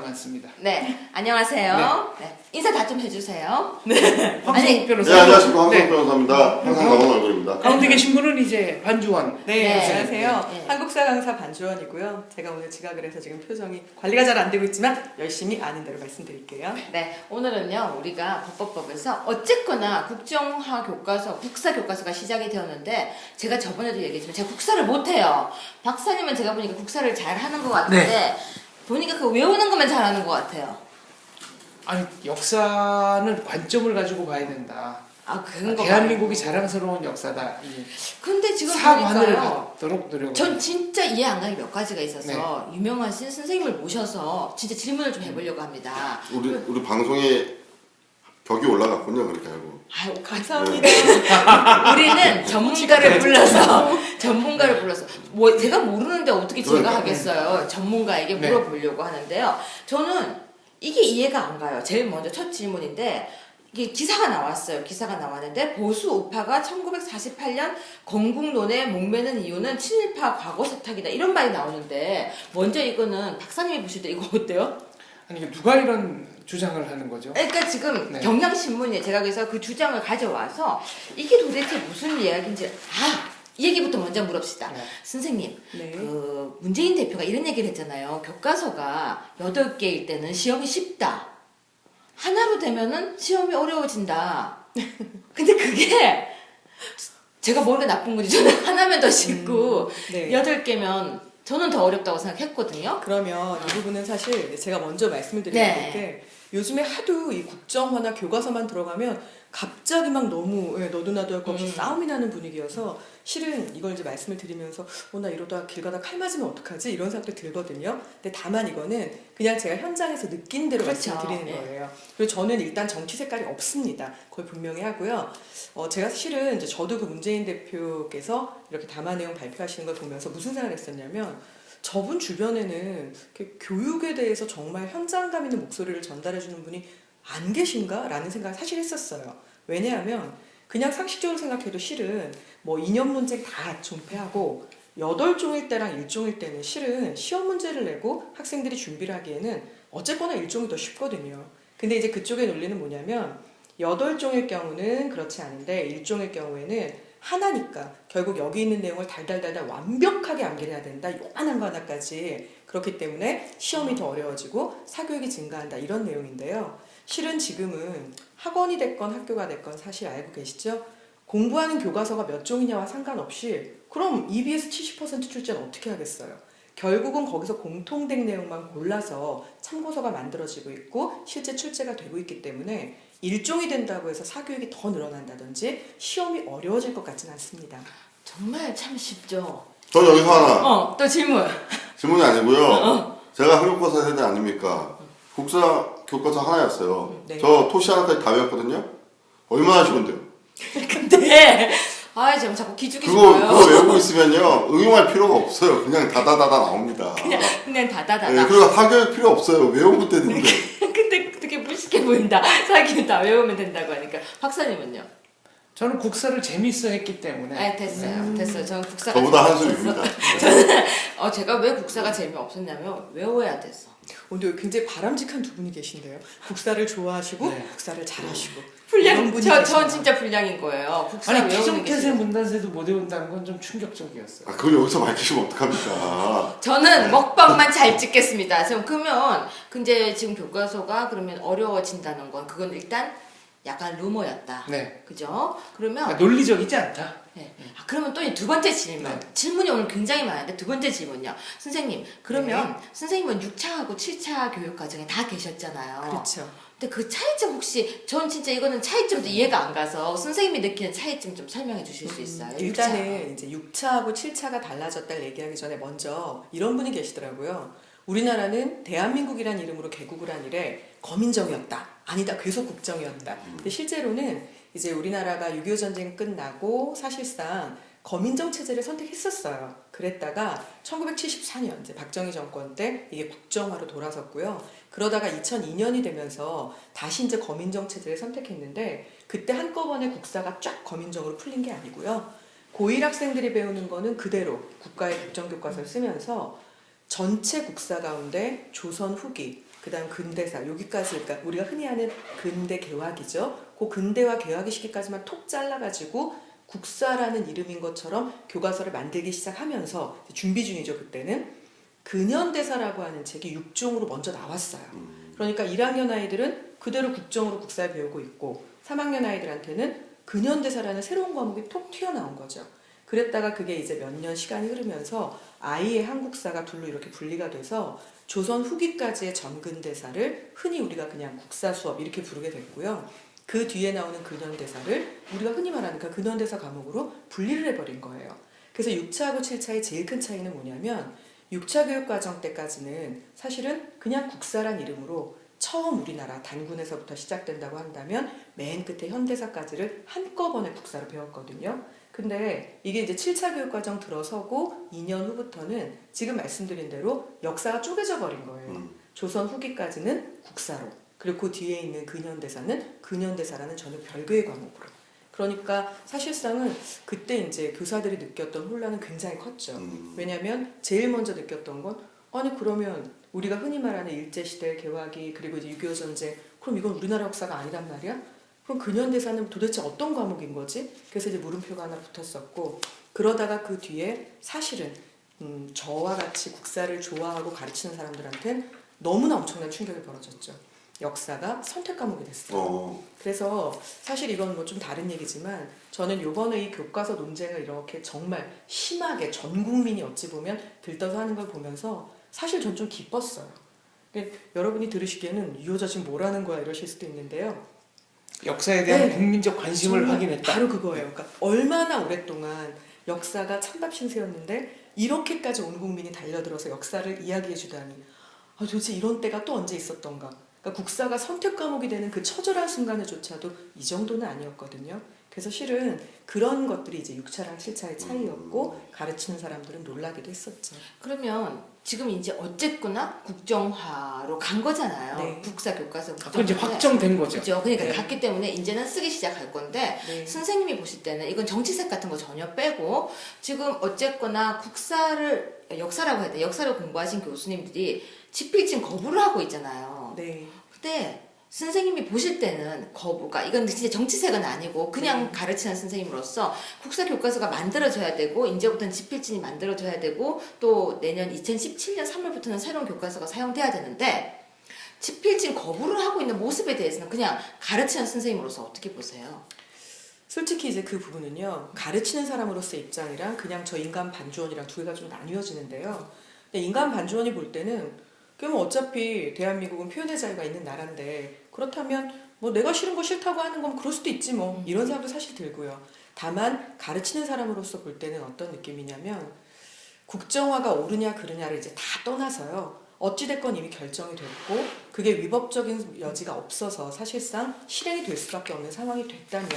많습니다. 네, 안녕하세요. 네. 인사 다 좀 해주세요. 황성욱 변호사. 네, 안녕하십니까. 황성욱 네. 변호사입니다. 항상 나오는 얼굴입니다. 가운데 계신 분은 이제 반주원. 네, 네. 안녕하세요. 네. 한국사 강사 반주원이고요. 제가 오늘 지각을 해서 지금 표정이 관리가 잘 안 되고 있지만 열심히 아는 대로 말씀드릴게요. 네, 오늘은요 우리가 법법법에서 어쨌거나 국정화 교과서, 국사 교과서가 시작이 되었는데 제가 저번에도 얘기했지만 제가 국사를 못해요. 박사님은 제가 보니까 국사를 잘 하는 것 같은데 보니까 그 외우는 것만 잘하는 것 같아요. 아니 역사는 관점을 가지고 봐야 된다. 아, 그런 거. 대한민국이 자랑스러운 역사다. 이 근데 지금 사관을 보니까요. 갖도록 노력. 전 진짜 이해 안 가는 몇 가지가 있어서 유명하신 선생님을 모셔서 진짜 질문을 좀 해보려고 합니다. 우리 방송에 벽이 올라갔군요. 그렇게 알고. 아유, 감사합니다. 우리는 전문가를 불러서 뭐 제가 모르는데 어떻게 제가 그러니까. 하겠어요. 전문가에게 네. 물어보려고 하는데요. 저는 이게 이해가 안 가요. 제일 먼저 첫 질문인데 이게 기사가 나왔어요. 기사가 나왔는데 보수 우파가 1948년 건국론에 목매는 이유는 친일파 과거 세탁이다 이런 말이 나오는데 먼저 이거는 박사님이 보실 때 이거 어때요? 아니 이게 누가 이런 주장을 하는 거죠? 그러니까 지금 네. 경향신문에 제가 그래서 그 주장을 가져와서 이게 도대체 무슨 이야기인지 이 얘기부터 먼저 물읍시다. 네. 선생님, 네. 그 문재인 대표가 이런 얘기를 했잖아요. 교과서가 8개일 때는 시험이 쉽다. 하나로 되면은 시험이 어려워진다. 근데 그게 제가 머리가 나쁜 거지. 저는 하나면 더 쉽고 네. 8개면 저는 더 어렵다고 생각했거든요. 그러면 이 부분은 사실 제가 먼저 말씀을 드려야 네. 될 게 요즘에 하도 이 국정화나 교과서만 들어가면 갑자기 막 너무 너도 나도 할 것 없이 싸움이 나는 분위기여서 실은 이걸 이제 말씀을 드리면서 나 이러다 길 가다 칼 맞으면 어떡하지? 이런 생각도 들거든요. 근데 다만 이거는 그냥 제가 현장에서 느낀 대로 그렇죠. 말씀을 드리는 네. 거예요. 그리고 저는 일단 정치 색깔이 없습니다. 그걸 분명히 하고요. 제가 실은 이제 저도 그 문재인 대표께서 이렇게 담화 내용 발표하시는 걸 보면서 무슨 생각을 했었냐면 저분 주변에는 이렇게 교육에 대해서 정말 현장감 있는 목소리를 전달해주는 분이 안 계신가? 라는 생각을 사실 했었어요. 왜냐하면 그냥 상식적으로 생각해도 실은 뭐 이념 논쟁 다 존폐하고 8종일 때랑 1종일 때는 실은 시험 문제를 내고 학생들이 준비를 하기에는 어쨌거나 1종이 더 쉽거든요. 근데 이제 그쪽의 논리는 뭐냐면 8종일 경우는 그렇지 않은데 1종일 경우에는 하나니까 결국 여기 있는 내용을 달달달달 완벽하게 암기를 해야 된다. 요만한 거 하나까지. 그렇기 때문에 시험이 더 어려워지고 사교육이 증가한다. 이런 내용인데요. 실은 지금은 학원이 됐건 학교가 됐건 사실 알고 계시죠? 공부하는 교과서가 몇 종이냐와 상관없이 그럼 EBS 70% 출제는 어떻게 하겠어요? 결국은 거기서 공통된 내용만 골라서 참고서가 만들어지고 있고 실제 출제가 되고 있기 때문에 일종이 된다고 해서 사교육이 더 늘어난다든지 시험이 어려워질 것 같지는 않습니다. 정말 참 쉽죠. 전 여기서 하나. 또 질문. 질문이 아니고요. 제가 한국교과서 세대 아닙니까? 국사 교과서 하나였어요. 네. 저 토시 하나까지 다 외웠거든요. 얼마나 쉬운데요? 근데 지금 자꾸 기죽이 그거 싶어요. 외우고 있으면요. 응용할 필요가 없어요. 그냥 다다다다 나옵니다. 그냥 다다다다. 네, 그리고 사교육 필요 없어요. 외우면 되는데. 근데 되게 무식해 보인다. 자기는 다 외우면 된다고 하니까. 박사님은요? 저는 국사를 재밌어 했기 때문에. 됐어요. 저는 국사가 저보다 재미없어서. 한술입니다. 저는 제가 왜 국사가 재미없었냐면 외워야 됐어. 오늘 굉장히 바람직한 두 분이 계신데요. 국사를 좋아하시고 네. 국사를 잘하시고 불량. 이런 분이 전 계시네요. 진짜 불량인 거예요. 국사 아니 외우는 게 태종태세 싫어요. 문단세도 못 외운다는 건 좀 충격적이었어요. 그걸 여기서 밝히시면 어떡합니까? 저는 먹방만 잘 찍겠습니다. 그러면 근데 지금 교과서가 그러면 어려워진다는 건 그건 일단 약간 루머였다. 네. 그죠? 그러면 그러니까 논리적이지 않다. 네. 그러면 또 두 번째 질문. 네. 질문이 오늘 굉장히 많은데 두 번째 질문요. 선생님, 그러면 선생님은 6차하고 7차 교육 과정에 다 계셨잖아요. 그렇죠. 근데 그 차이점 혹시 전 진짜 이거는 차이점도 이해가 안 가서 선생님이 느끼는 차이점 좀 설명해 주실 수 있어요? 일단은 이제 6차하고 7차가 달라졌다를 얘기하기 전에 먼저 이런 분이 계시더라고요. 우리나라는 대한민국이란 이름으로 개국을 한 이래 거민정이었다. 아니다. 괴속국정이었다. 근데 실제로는 이제 우리나라가 6.25 전쟁 끝나고 사실상 거민정 체제를 선택했었어요. 그랬다가 1974년 이제 박정희 정권 때 이게 국정화로 돌아섰고요. 그러다가 2002년이 되면서 다시 이제 거민정 체제를 선택했는데 그때 한꺼번에 국사가 쫙 거민정으로 풀린 게 아니고요. 고1 학생들이 배우는 거는 그대로 국가의 국정교과서를 쓰면서 전체 국사 가운데 조선 후기, 그다음 근대사 여기까지, 그러니까 우리가 흔히 하는 근대 개화기죠. 그 근대화 개화기 시기까지만 톡 잘라가지고 국사라는 이름인 것처럼 교과서를 만들기 시작하면서 준비 중이죠. 그때는 근현대사라고 하는 책이 6종으로 먼저 나왔어요. 그러니까 1학년 아이들은 그대로 국정으로 국사를 배우고 있고 3학년 아이들한테는 근현대사라는 새로운 과목이 톡 튀어나온 거죠. 그랬다가 그게 이제 몇 년 시간이 흐르면서 아이의 한국사가 둘로 이렇게 분리가 돼서 조선 후기까지의 전근대사를 흔히 우리가 그냥 국사 수업 이렇게 부르게 됐고요. 그 뒤에 나오는 근현대사를 우리가 흔히 말하는 그 근현대사 과목으로 분리를 해버린 거예요. 그래서 6차하고 7차의 제일 큰 차이는 뭐냐면 6차 교육과정 때까지는 사실은 그냥 국사란 이름으로 처음 우리나라 단군에서부터 시작된다고 한다면 맨 끝에 현대사까지를 한꺼번에 국사를 배웠거든요. 근데 이게 이제 7차 교육과정 들어서고 2년 후부터는 지금 말씀드린 대로 역사가 쪼개져 버린 거예요. 조선 후기까지는 국사로, 그리고 그 뒤에 있는 근현대사는 근현대사라는 전혀 별개의 과목으로. 그러니까 사실상은 그때 이제 교사들이 느꼈던 혼란은 굉장히 컸죠. 왜냐하면 제일 먼저 느꼈던 건 아니 그러면 우리가 흔히 말하는 일제시대 개화기 그리고 이제 6.25 전쟁, 그럼 이건 우리나라 역사가 아니란 말이야? 그럼 근현대사는 도대체 어떤 과목인 거지? 그래서 이제 물음표가 하나 붙었었고, 그러다가 그 뒤에 사실은 저와 같이 국사를 좋아하고 가르치는 사람들한테는 너무나 엄청난 충격이 벌어졌죠. 역사가 선택 과목이 됐어요. 그래서 사실 이건 뭐 좀 다른 얘기지만 저는 요번에 이 교과서 논쟁을 이렇게 정말 심하게 전 국민이 어찌 보면 들떠서 하는 걸 보면서 사실 전 좀 기뻤어요. 여러분이 들으시기에는 이 여자 지금 뭐라는 거야 이러실 수도 있는데요. 역사에 대한 네. 국민적 관심을 확인했다. 바로 그거예요. 그러니까 얼마나 오랫동안 역사가 찬밥 신세였는데 이렇게까지 온 국민이 달려들어서 역사를 이야기해 주다니. 아, 도대체 이런 때가 또 언제 있었던가. 그러니까 국사가 선택 과목이 되는 그 처절한 순간에조차도 이 정도는 아니었거든요. 그래서 실은 그런 것들이 이제 6차랑 7차의 차이였고 가르치는 사람들은 놀라기도 했었죠. 그러면 지금 이제 어쨌거나 국정화로 간 거잖아요. 네. 국사 교과서 그 이제 확정된 거죠. 그렇죠. 그러니까 네. 갔기 때문에 이제는 쓰기 시작할 건데 네. 선생님이 보실 때는 이건 정치색 같은 거 전혀 빼고 지금 어쨌거나 국사를 역사라고 해야 돼. 역사를 공부하신 교수님들이 집필진 거부를 하고 있잖아요. 네. 근데 선생님이 보실 때는 거부가 이건 진짜 정치색은 아니고 그냥 가르치는 선생님으로서 국사 교과서가 만들어져야 되고 이제부터는 집필진이 만들어져야 되고 또 내년 2017년 3월부터는 새로운 교과서가 사용돼야 되는데 집필진 거부를 하고 있는 모습에 대해서는 그냥 가르치는 선생님으로서 어떻게 보세요? 솔직히 이제 그 부분은요, 가르치는 사람으로서의 입장이랑 그냥 저 인간 반주원이랑 두 개가 좀 나뉘어지는데요. 근데 인간 반주원이 볼 때는 그럼 어차피 대한민국은 표현의 자유가 있는 나라인데 그렇다면 뭐 내가 싫은 거 싫다고 하는 건 그럴 수도 있지 뭐 이런 생각도 사실 들고요. 다만 가르치는 사람으로서 볼 때는 어떤 느낌이냐면 국정화가 옳으냐 그르냐를 이제 다 떠나서요. 어찌됐건 이미 결정이 됐고 그게 위법적인 여지가 없어서 사실상 실행이 될 수밖에 없는 상황이 됐다면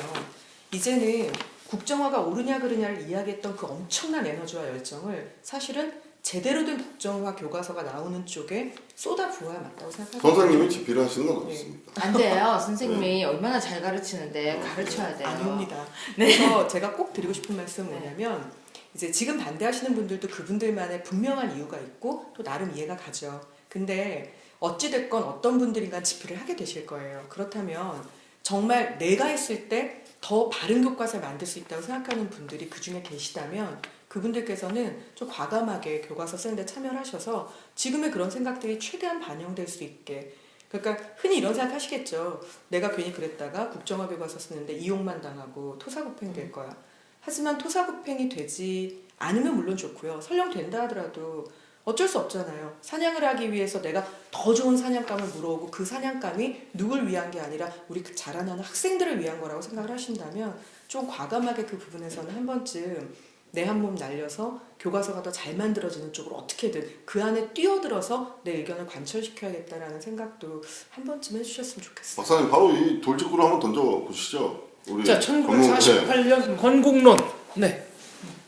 이제는 국정화가 옳으냐 그르냐를 이야기했던 그 엄청난 에너지와 열정을 사실은 제대로 된 국정화 교과서가 나오는 쪽에 쏟아부어야 맞다고 생각합니다. 선생님이 집필을 하시는 건 없습니다. 안 돼요. 선생님이 얼마나 잘 가르치는데 가르쳐야 돼요. 아닙니다. 그래서 제가 꼭 드리고 싶은 말씀은 뭐냐면 이제 지금 반대하시는 분들도 그분들만의 분명한 이유가 있고 또 나름 이해가 가죠. 근데 어찌됐건 어떤 분들인가 집필을 하게 되실 거예요. 그렇다면 정말 내가 했을 때 더 바른 교과서를 만들 수 있다고 생각하는 분들이 그중에 계시다면 그분들께서는 좀 과감하게 교과서 쓰는데 참여를 하셔서 지금의 그런 생각들이 최대한 반영될 수 있게, 그러니까 흔히 이런 생각 하시겠죠. 내가 괜히 그랬다가 국정화 교과서 쓰는데 이용만 당하고 토사구팽 될 거야. 하지만 토사구팽이 되지 않으면 물론 좋고요. 설령 된다 하더라도 어쩔 수 없잖아요. 사냥을 하기 위해서 내가 더 좋은 사냥감을 물어오고 그 사냥감이 누굴 위한 게 아니라 우리 그 자라나는 학생들을 위한 거라고 생각을 하신다면 좀 과감하게 그 부분에서는 한 번쯤 내 한 몸 날려서 교과서가 더 잘 만들어지는 쪽으로 어떻게든 그 안에 뛰어들어서 내 의견을 관철시켜야겠다라는 생각도 한 번쯤 해주셨으면 좋겠어요. 박사님 바로 이 돌직구를 한번 던져보시죠. 우리 자, 1948년 건국론. 네.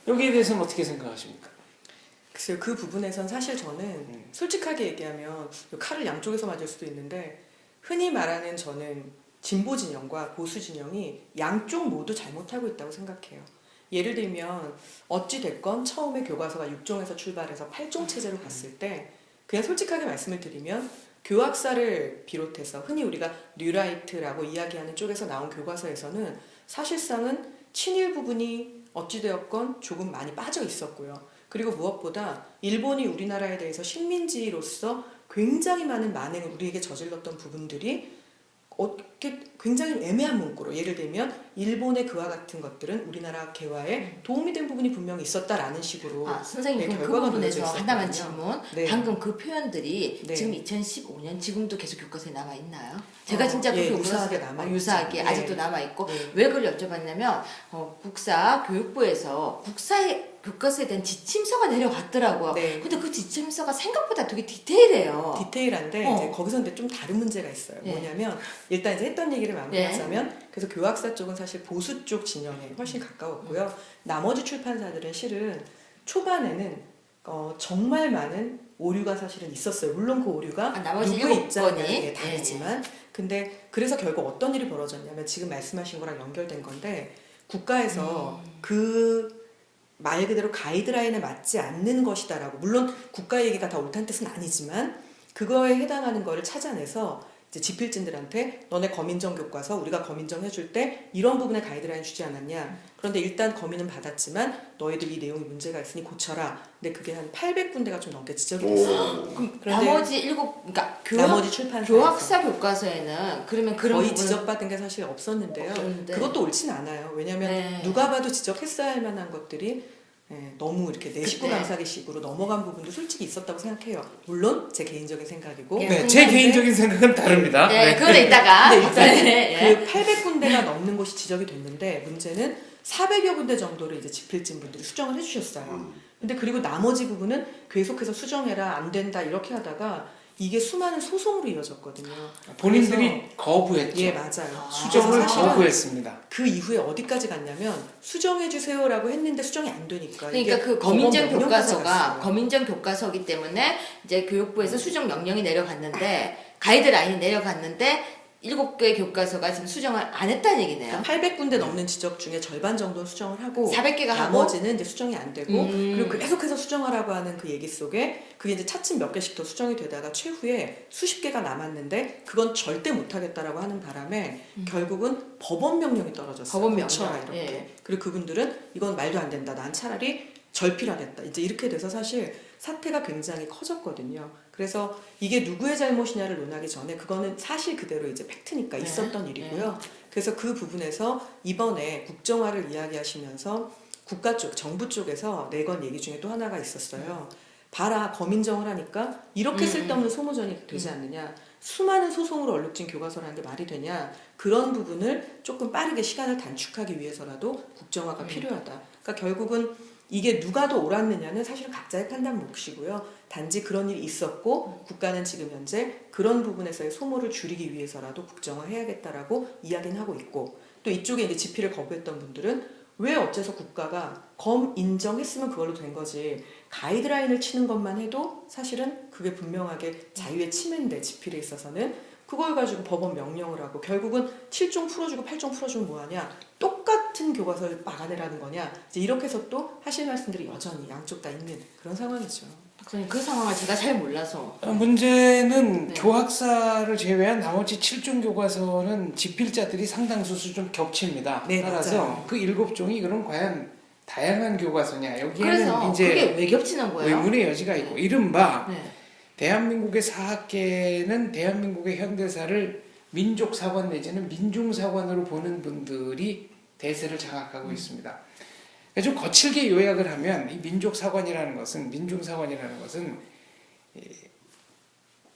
여기에 대해서는 어떻게 생각하십니까? 글쎄요, 그 부분에선 사실 저는 솔직하게 얘기하면 칼을 양쪽에서 맞을 수도 있는데 흔히 말하는 저는 진보 진영과 보수 진영이 양쪽 모두 잘못하고 있다고 생각해요. 예를 들면 어찌 됐건 처음에 교과서가 6종에서 출발해서 8종 체제로 갔을 때 그냥 솔직하게 말씀을 드리면 교학사를 비롯해서 흔히 우리가 뉴라이트라고 이야기하는 쪽에서 나온 교과서에서는 사실상은 친일 부분이 어찌되었건 조금 많이 빠져 있었고요. 그리고 무엇보다 일본이 우리나라에 대해서 식민지로서 굉장히 많은 만행을 우리에게 저질렀던 부분들이 굉장히 애매한 문구로 예를 들면 일본의 그와 같은 것들은 우리나라 개화에 도움이 된 부분이 분명히 있었다라는 식으로 선생님 네, 그럼 그 결과가 부분에서 놓여져 하나만 있었거든요. 질문. 네. 방금 그 표현들이 네. 지금 2015년 지금도 계속 교과서에 남아 있나요? 제가 진짜 그 예, 교과서 유사하게 남아 유사하게 있죠. 아직도 네. 남아 있고 네. 왜 그걸 여쭤봤냐면 국사 교육부에서 국사의 교과서에 대한 지침서가 내려갔더라고요. 네. 근데 그 지침서가 생각보다 되게 디테일해요. 디테일한데 이제 거기서 근데 좀 다른 문제가 있어요. 네. 뭐냐면 일단 이제 했던 얘기를 마무리하자면 그래서 교학사 쪽은 사실 보수 쪽 진영에 훨씬 가까웠고요. 나머지 출판사들은 실은 초반에는 정말 많은 오류가 사실은 있었어요. 물론 그 오류가 나머지 누구의 7건이 입장에 다르지만 근데 그래서 결국 어떤 일이 벌어졌냐면 지금 말씀하신 거랑 연결된 건데 국가에서 그 말 그대로 가이드라인에 맞지 않는 것이다라고 물론 국가 얘기가 다 옳다는 뜻은 아니지만 그거에 해당하는 거를 찾아내서 이제 지필진들한테 너네 검인정 교과서 우리가 검인정 해줄 때 이런 부분에 가이드라인 주지 않았냐 그런데 일단 검인은 받았지만 너희들 이 내용이 문제가 있으니 고쳐라 근데 그게 한 800군데가 좀 넘게 지적이 됐어요. 그럼 그런데 나머지 그러니까 나머지 출판사에서 교학사 교과서에는 그러면 그런 거의 부분은 지적받은 게 사실 없었는데요. 없었는데. 그것도 옳진 않아요. 왜냐하면 네. 누가 봐도 지적했어야 할 만한 것들이 너무 이렇게 내 식구 그때. 감사기식으로 넘어간 부분도 솔직히 있었다고 생각해요. 물론 제 개인적인 생각이고. 예. 네, 제 개인적인 생각은 다릅니다. 네, 그건 이따가 근데 일단 네. 그 800군데가 넘는 곳이 지적이 됐는데 문제는 400여 군데 정도를 이제 지필진 분들이 수정을 해주셨어요. 근데 그리고 나머지 부분은 계속해서 수정해라 안 된다 이렇게 하다가 이게 수많은 소송으로 이어졌거든요. 본인들이 그래서- 거부했죠. 예 맞아요. 수정을 그래서 사실은 거부했습니다. 그 이후에 어디까지 갔냐면 수정해 주세요라고 했는데 수정이 안 되니까 그러니까 이게 그 검인정 법원 명령까지 교과서가 갔어요. 검인정 교과서이기 때문에 이제 교육부에서 수정 명령이 내려갔는데 가이드라인이 내려갔는데 7개 교과서가 지금 수정을 안 했다는 얘기네요. 800군데 넘는 지적 중에 절반 정도는 수정을 하고 400개가 하고 나머지는 이제 수정이 안 되고 그리고 계속해서 수정하라고 하는 그 얘기 속에 그게 이제 차츰 몇 개씩 더 수정이 되다가 최후에 수십 개가 남았는데 그건 절대 못하겠다라고 하는 바람에 결국은 법원 명령이 떨어졌어요. 법원 명령. 고쳐라 이렇게. 예. 그리고 그분들은 이건 말도 안 된다. 난 차라리 절필하겠다. 이제 이렇게 돼서 사실 사태가 굉장히 커졌거든요. 그래서 이게 누구의 잘못이냐를 논하기 전에 그거는 사실 그대로 이제 팩트니까 네. 있었던 일이고요. 그래서 그 부분에서 이번에 국정화를 이야기하시면서 국가 쪽, 정부 쪽에서 내건 얘기 중에 또 하나가 있었어요. 봐라, 검인정을 하니까 이렇게 쓸데없는 소모전이 되지 않느냐. 수많은 소송으로 얼룩진 교과서라는 게 말이 되냐. 그런 부분을 조금 빠르게 시간을 단축하기 위해서라도 국정화가 필요하다. 그러니까 결국은 이게 누가 더 옳았느냐는 사실은 각자의 판단 몫이고요. 단지 그런 일이 있었고 국가는 지금 현재 그런 부분에서의 소모를 줄이기 위해서라도 국정화해야겠다라고 이야기는 하고 있고 또 이쪽에 이제 지필을 거부했던 분들은 왜 어째서 국가가 검 인정했으면 그걸로 된 거지 가이드라인을 치는 것만 해도 사실은 그게 분명하게 자유의 침해인데 지필에 있어서는 그걸 가지고 법원 명령을 하고 결국은 7종 풀어주고 8종 풀어주면 뭐하냐 똑같은 교과서를 막아내라는 거냐 이제 이렇게 해서 또 하실 말씀들이 여전히 양쪽 다 있는 그런 상황이죠. 박사님 그 상황을 제가 잘 몰라서 문제는 네. 교학사를 제외한 나머지 7종 교과서는 지필자들이 상당수 좀 겹칩니다. 네, 따라서 맞아요. 그 7종이 그럼 과연 다양한 교과서냐 여기에는 그래서 이제 그게 왜 겹치는 거예요? 의문의 여지가 있고 이른바 네. 대한민국의 사학계는 대한민국의 현대사를 민족사관 내지는 민중사관으로 보는 분들이 대세를 장악하고 있습니다. 좀 거칠게 요약을 하면 이 민족사관이라는 것은 민중사관이라는 것은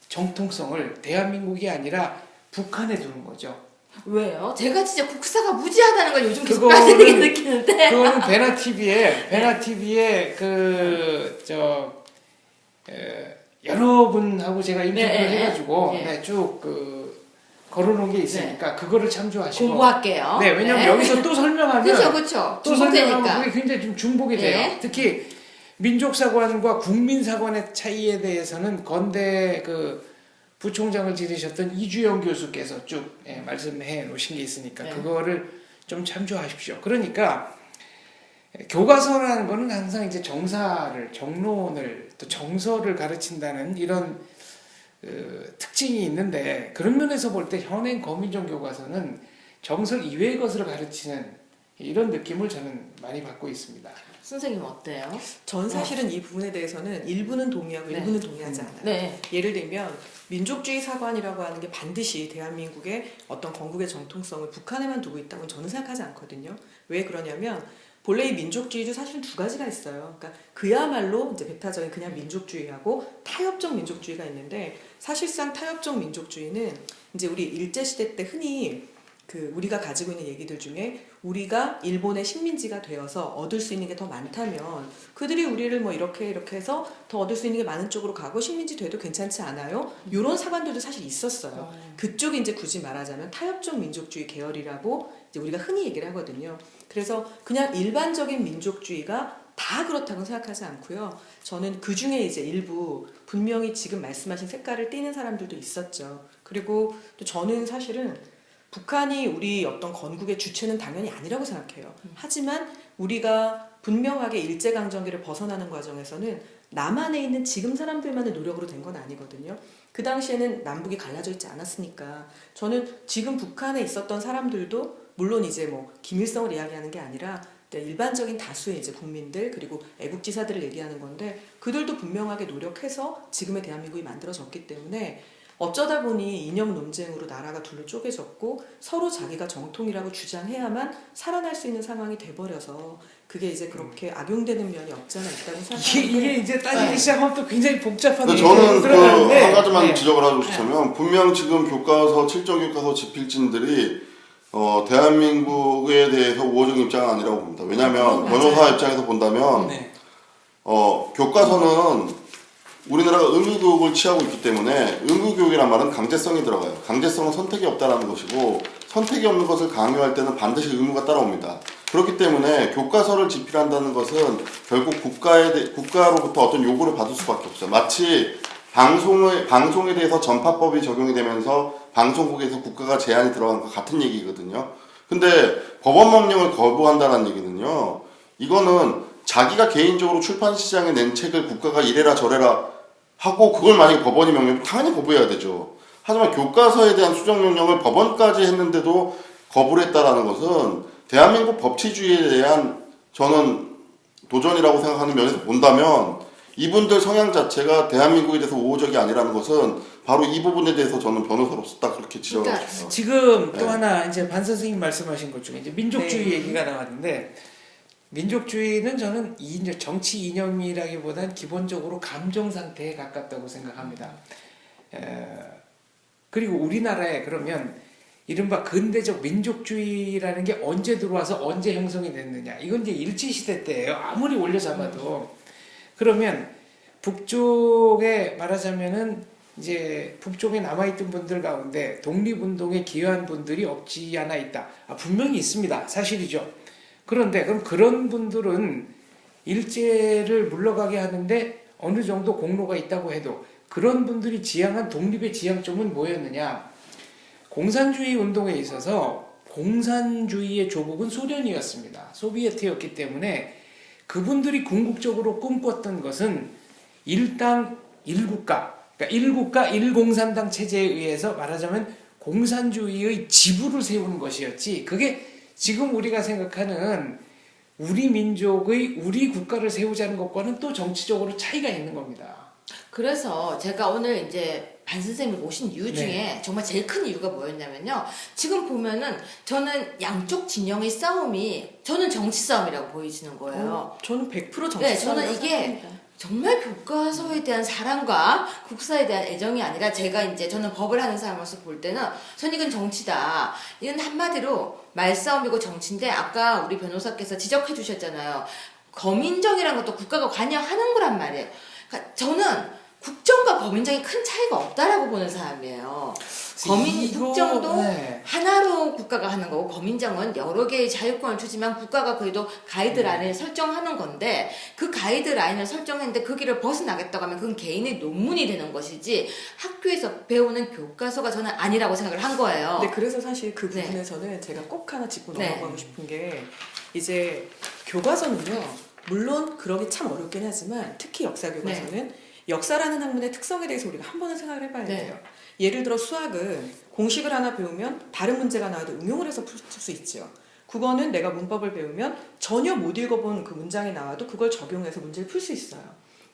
정통성을 대한민국이 아니라 북한에 두는 거죠. 왜요? 제가 진짜 국사가 무지하다는 걸 요즘 계속 그거는- 빠지게 느끼는데 그거는 베나TV에 여러분하고 제가 인터뷰를 네, 해가지고 네. 쭉 걸어놓은 게 있으니까 그거를 참조하시고 공부할게요. 네, 왜냐면 여기서 또 설명하면 그렇죠. 또 설명하면 중복되니까. 그게 굉장히 좀 중복이 돼요. 네. 특히 민족사관과 국민사관의 차이에 대해서는 건대 그 부총장을 지내셨던 이주영 교수께서 쭉 말씀해 놓으신 게 있으니까 네. 그거를 좀 참조하십시오. 그러니까 교과서라는 거는 항상 이제 정사를, 정론을, 또 정서를 가르친다는 이런 특징이 있는데, 그런 면에서 볼 때 현행 거민정 교과서는 정설 이외의 것을 가르치는 이런 느낌을 저는 많이 받고 있습니다. 선생님 어때요? 전 사실은 이 부분에 대해서는 일부는 동의하고 네. 일부는 동의하지 않아요. 네. 예를 들면 민족주의 사관이라고 하는 게 반드시 대한민국의 어떤 건국의 정통성을 북한에만 두고 있다고는 저는 생각하지 않거든요. 왜 그러냐면 본래 이 민족주의도 사실은 두 가지가 있어요. 그러니까 그야말로 이제 배타적인 그냥 민족주의하고 타협적 민족주의가 있는데, 사실상 타협적 민족주의는 이제 우리 일제시대 때 흔히 우리가 가지고 있는 얘기들 중에 우리가 일본의 식민지가 되어서 얻을 수 있는 게 더 많다면 그들이 우리를 뭐 이렇게 해서 더 얻을 수 있는 게 많은 쪽으로 가고 식민지 돼도 괜찮지 않아요? 이런 사관들도 사실 있었어요. 그쪽이 이제 굳이 말하자면 타협적 민족주의 계열이라고 이제 우리가 흔히 얘기를 하거든요. 그래서 그냥 일반적인 민족주의가 다 그렇다고 생각하지 않고요. 저는 그 중에 이제 일부 분명히 지금 말씀하신 색깔을 띠는 사람들도 있었죠. 그리고 또 저는 사실은 북한이 우리 어떤 건국의 주체는 당연히 아니라고 생각해요. 하지만 우리가 분명하게 일제강점기를 벗어나는 과정에서는 남한에 있는 지금 사람들만의 노력으로 된 건 아니거든요. 그 당시에는 남북이 갈라져 있지 않았으니까 저는 지금 북한에 있었던 사람들도 물론 이제 뭐 김일성을 이야기하는 게 아니라 일반적인 다수의 이제 국민들 그리고 애국지사들을 얘기하는 건데, 그들도 분명하게 노력해서 지금의 대한민국이 만들어졌기 때문에 어쩌다 보니 이념 논쟁으로 나라가 둘로 쪼개졌고 서로 자기가 정통이라고 주장해야만 살아날 수 있는 상황이 돼버려서 그게 이제 그렇게 악용되는 면이 없지 않아 있다고 생각하는데, 이게 이제 따지기 시작하면 또 굉장히 복잡한 근데 저는 들어가는데, 한 가지만 네. 지적을 하고 싶으면 분명 지금 교과서 7정 교과서 집필진들이 대한민국에 대해서 우호적 입장은 아니라고 봅니다. 왜냐하면 변호사 입장에서 본다면 네. 교과서는 우리나라가 의무교육을 취하고 있기 때문에 의무교육이란 말은 강제성이 들어가요. 강제성은 선택이 없다라는 것이고, 선택이 없는 것을 강요할 때는 반드시 의무가 따라옵니다. 그렇기 때문에 교과서를 집필한다는 것은 결국 국가로부터 어떤 요구를 받을 수밖에 없어요. 마치 방송에 대해서 전파법이 적용이 되면서 방송국에서 국가가 제한이 들어간 것 같은 얘기거든요. 근데 법원 명령을 거부한다는 얘기는요, 이거는 자기가 개인적으로 출판 시장에 낸 책을 국가가 이래라 저래라 하고 그걸 만약에 법원이 명령, 당연히 거부해야 되죠. 하지만 교과서에 대한 수정 명령을 법원까지 했는데도 거부를 했다라는 것은 대한민국 법치주의에 대한 저는 도전이라고 생각하는 면에서 본다면 이분들 성향 자체가 대한민국에 대해서 우호적이 아니라는 것은 바로 이 부분에 대해서 저는 변호사로서 딱 그렇게 지적을 그러니까 했어요. 지금 또 네. 하나 이제 반 선생님 말씀하신 것 중에 이제 민족주의 네. 얘기가 나왔는데, 민족주의는 저는 정치 이념이라기보단 기본적으로 감정 상태에 가깝다고 생각합니다. 그리고 우리나라에 그러면 이른바 근대적 민족주의라는 게 언제 들어와서 언제 형성이 됐느냐, 이건 이제 일제시대 때예요. 아무리 올려잡아도. 그러면 북쪽에 말하자면은 이제 북쪽에 남아있던 분들 가운데 독립운동에 기여한 분들이 없지 않아 있다. 분명히 있습니다. 사실이죠. 그런데 그럼 그런 분들은 일제를 물러가게 하는데 어느 정도 공로가 있다고 해도 그런 분들이 지향한 독립의 지향점은 뭐였느냐? 공산주의 운동에 있어서 공산주의의 조국은 소련이었습니다. 소비에트였기 때문에 그분들이 궁극적으로 꿈꿨던 것은 일당 일국가, 그러니까 일국가 일공산당 체제에 의해서 말하자면 공산주의의 지부를 세우는 것이었지, 그게 지금 우리가 생각하는 우리 민족의 우리 국가를 세우자는 것과는 또 정치적으로 차이가 있는 겁니다. 그래서 제가 오늘 이제 반 선생님을 모신 이유 중에 네. 정말 제일 큰 이유가 뭐였냐면요. 지금 보면은 저는 양쪽 진영의 싸움이 저는 정치 싸움이라고 보이시는 거예요. 저는 100% 정치 네, 저는 싸움이라고 이게 생각합니다. 정말 교과서에 대한 사랑과 국사에 대한 애정이 아니라 저는 법을 하는 사람으로서 볼 때는 전 이건 정치다. 이건 한마디로 말싸움이고 정치인데 아까 우리 변호사께서 지적해 주셨잖아요. 거민정이라는 것도 국가가 관여하는 거란 말이에요. 그러니까 저는 국정과 거민정이 큰 차이가 없다라고 보는 사람이에요. 국정도 네. 하나로 국가가 하는 거고 거민정은 여러 개의 자유권을 주지만 국가가 그래도 가이드라인을 설정하는 건데, 그 가이드라인을 설정했는데 그 길을 벗어나겠다고 하면 그건 개인의 논문이 되는 것이지 학교에서 배우는 교과서가 저는 아니라고 생각을 한 거예요. 네, 그래서 사실 그 네. 부분에서는 제가 꼭 하나 짚고 네. 넘어가고 싶은 게, 이제 교과서는요, 물론 그러기 참 어렵긴 하지만 특히 역사 교과서는 역사라는 학문의 특성에 대해서 우리가 한 번은 생각을 해봐야 네. 돼요. 예를 들어 수학은 공식을 하나 배우면 다른 문제가 나와도 응용을 해서 풀 수 있죠. 국어는 내가 문법을 배우면 전혀 못 읽어본 그 문장이 나와도 그걸 적용해서 문제를 풀 수 있어요.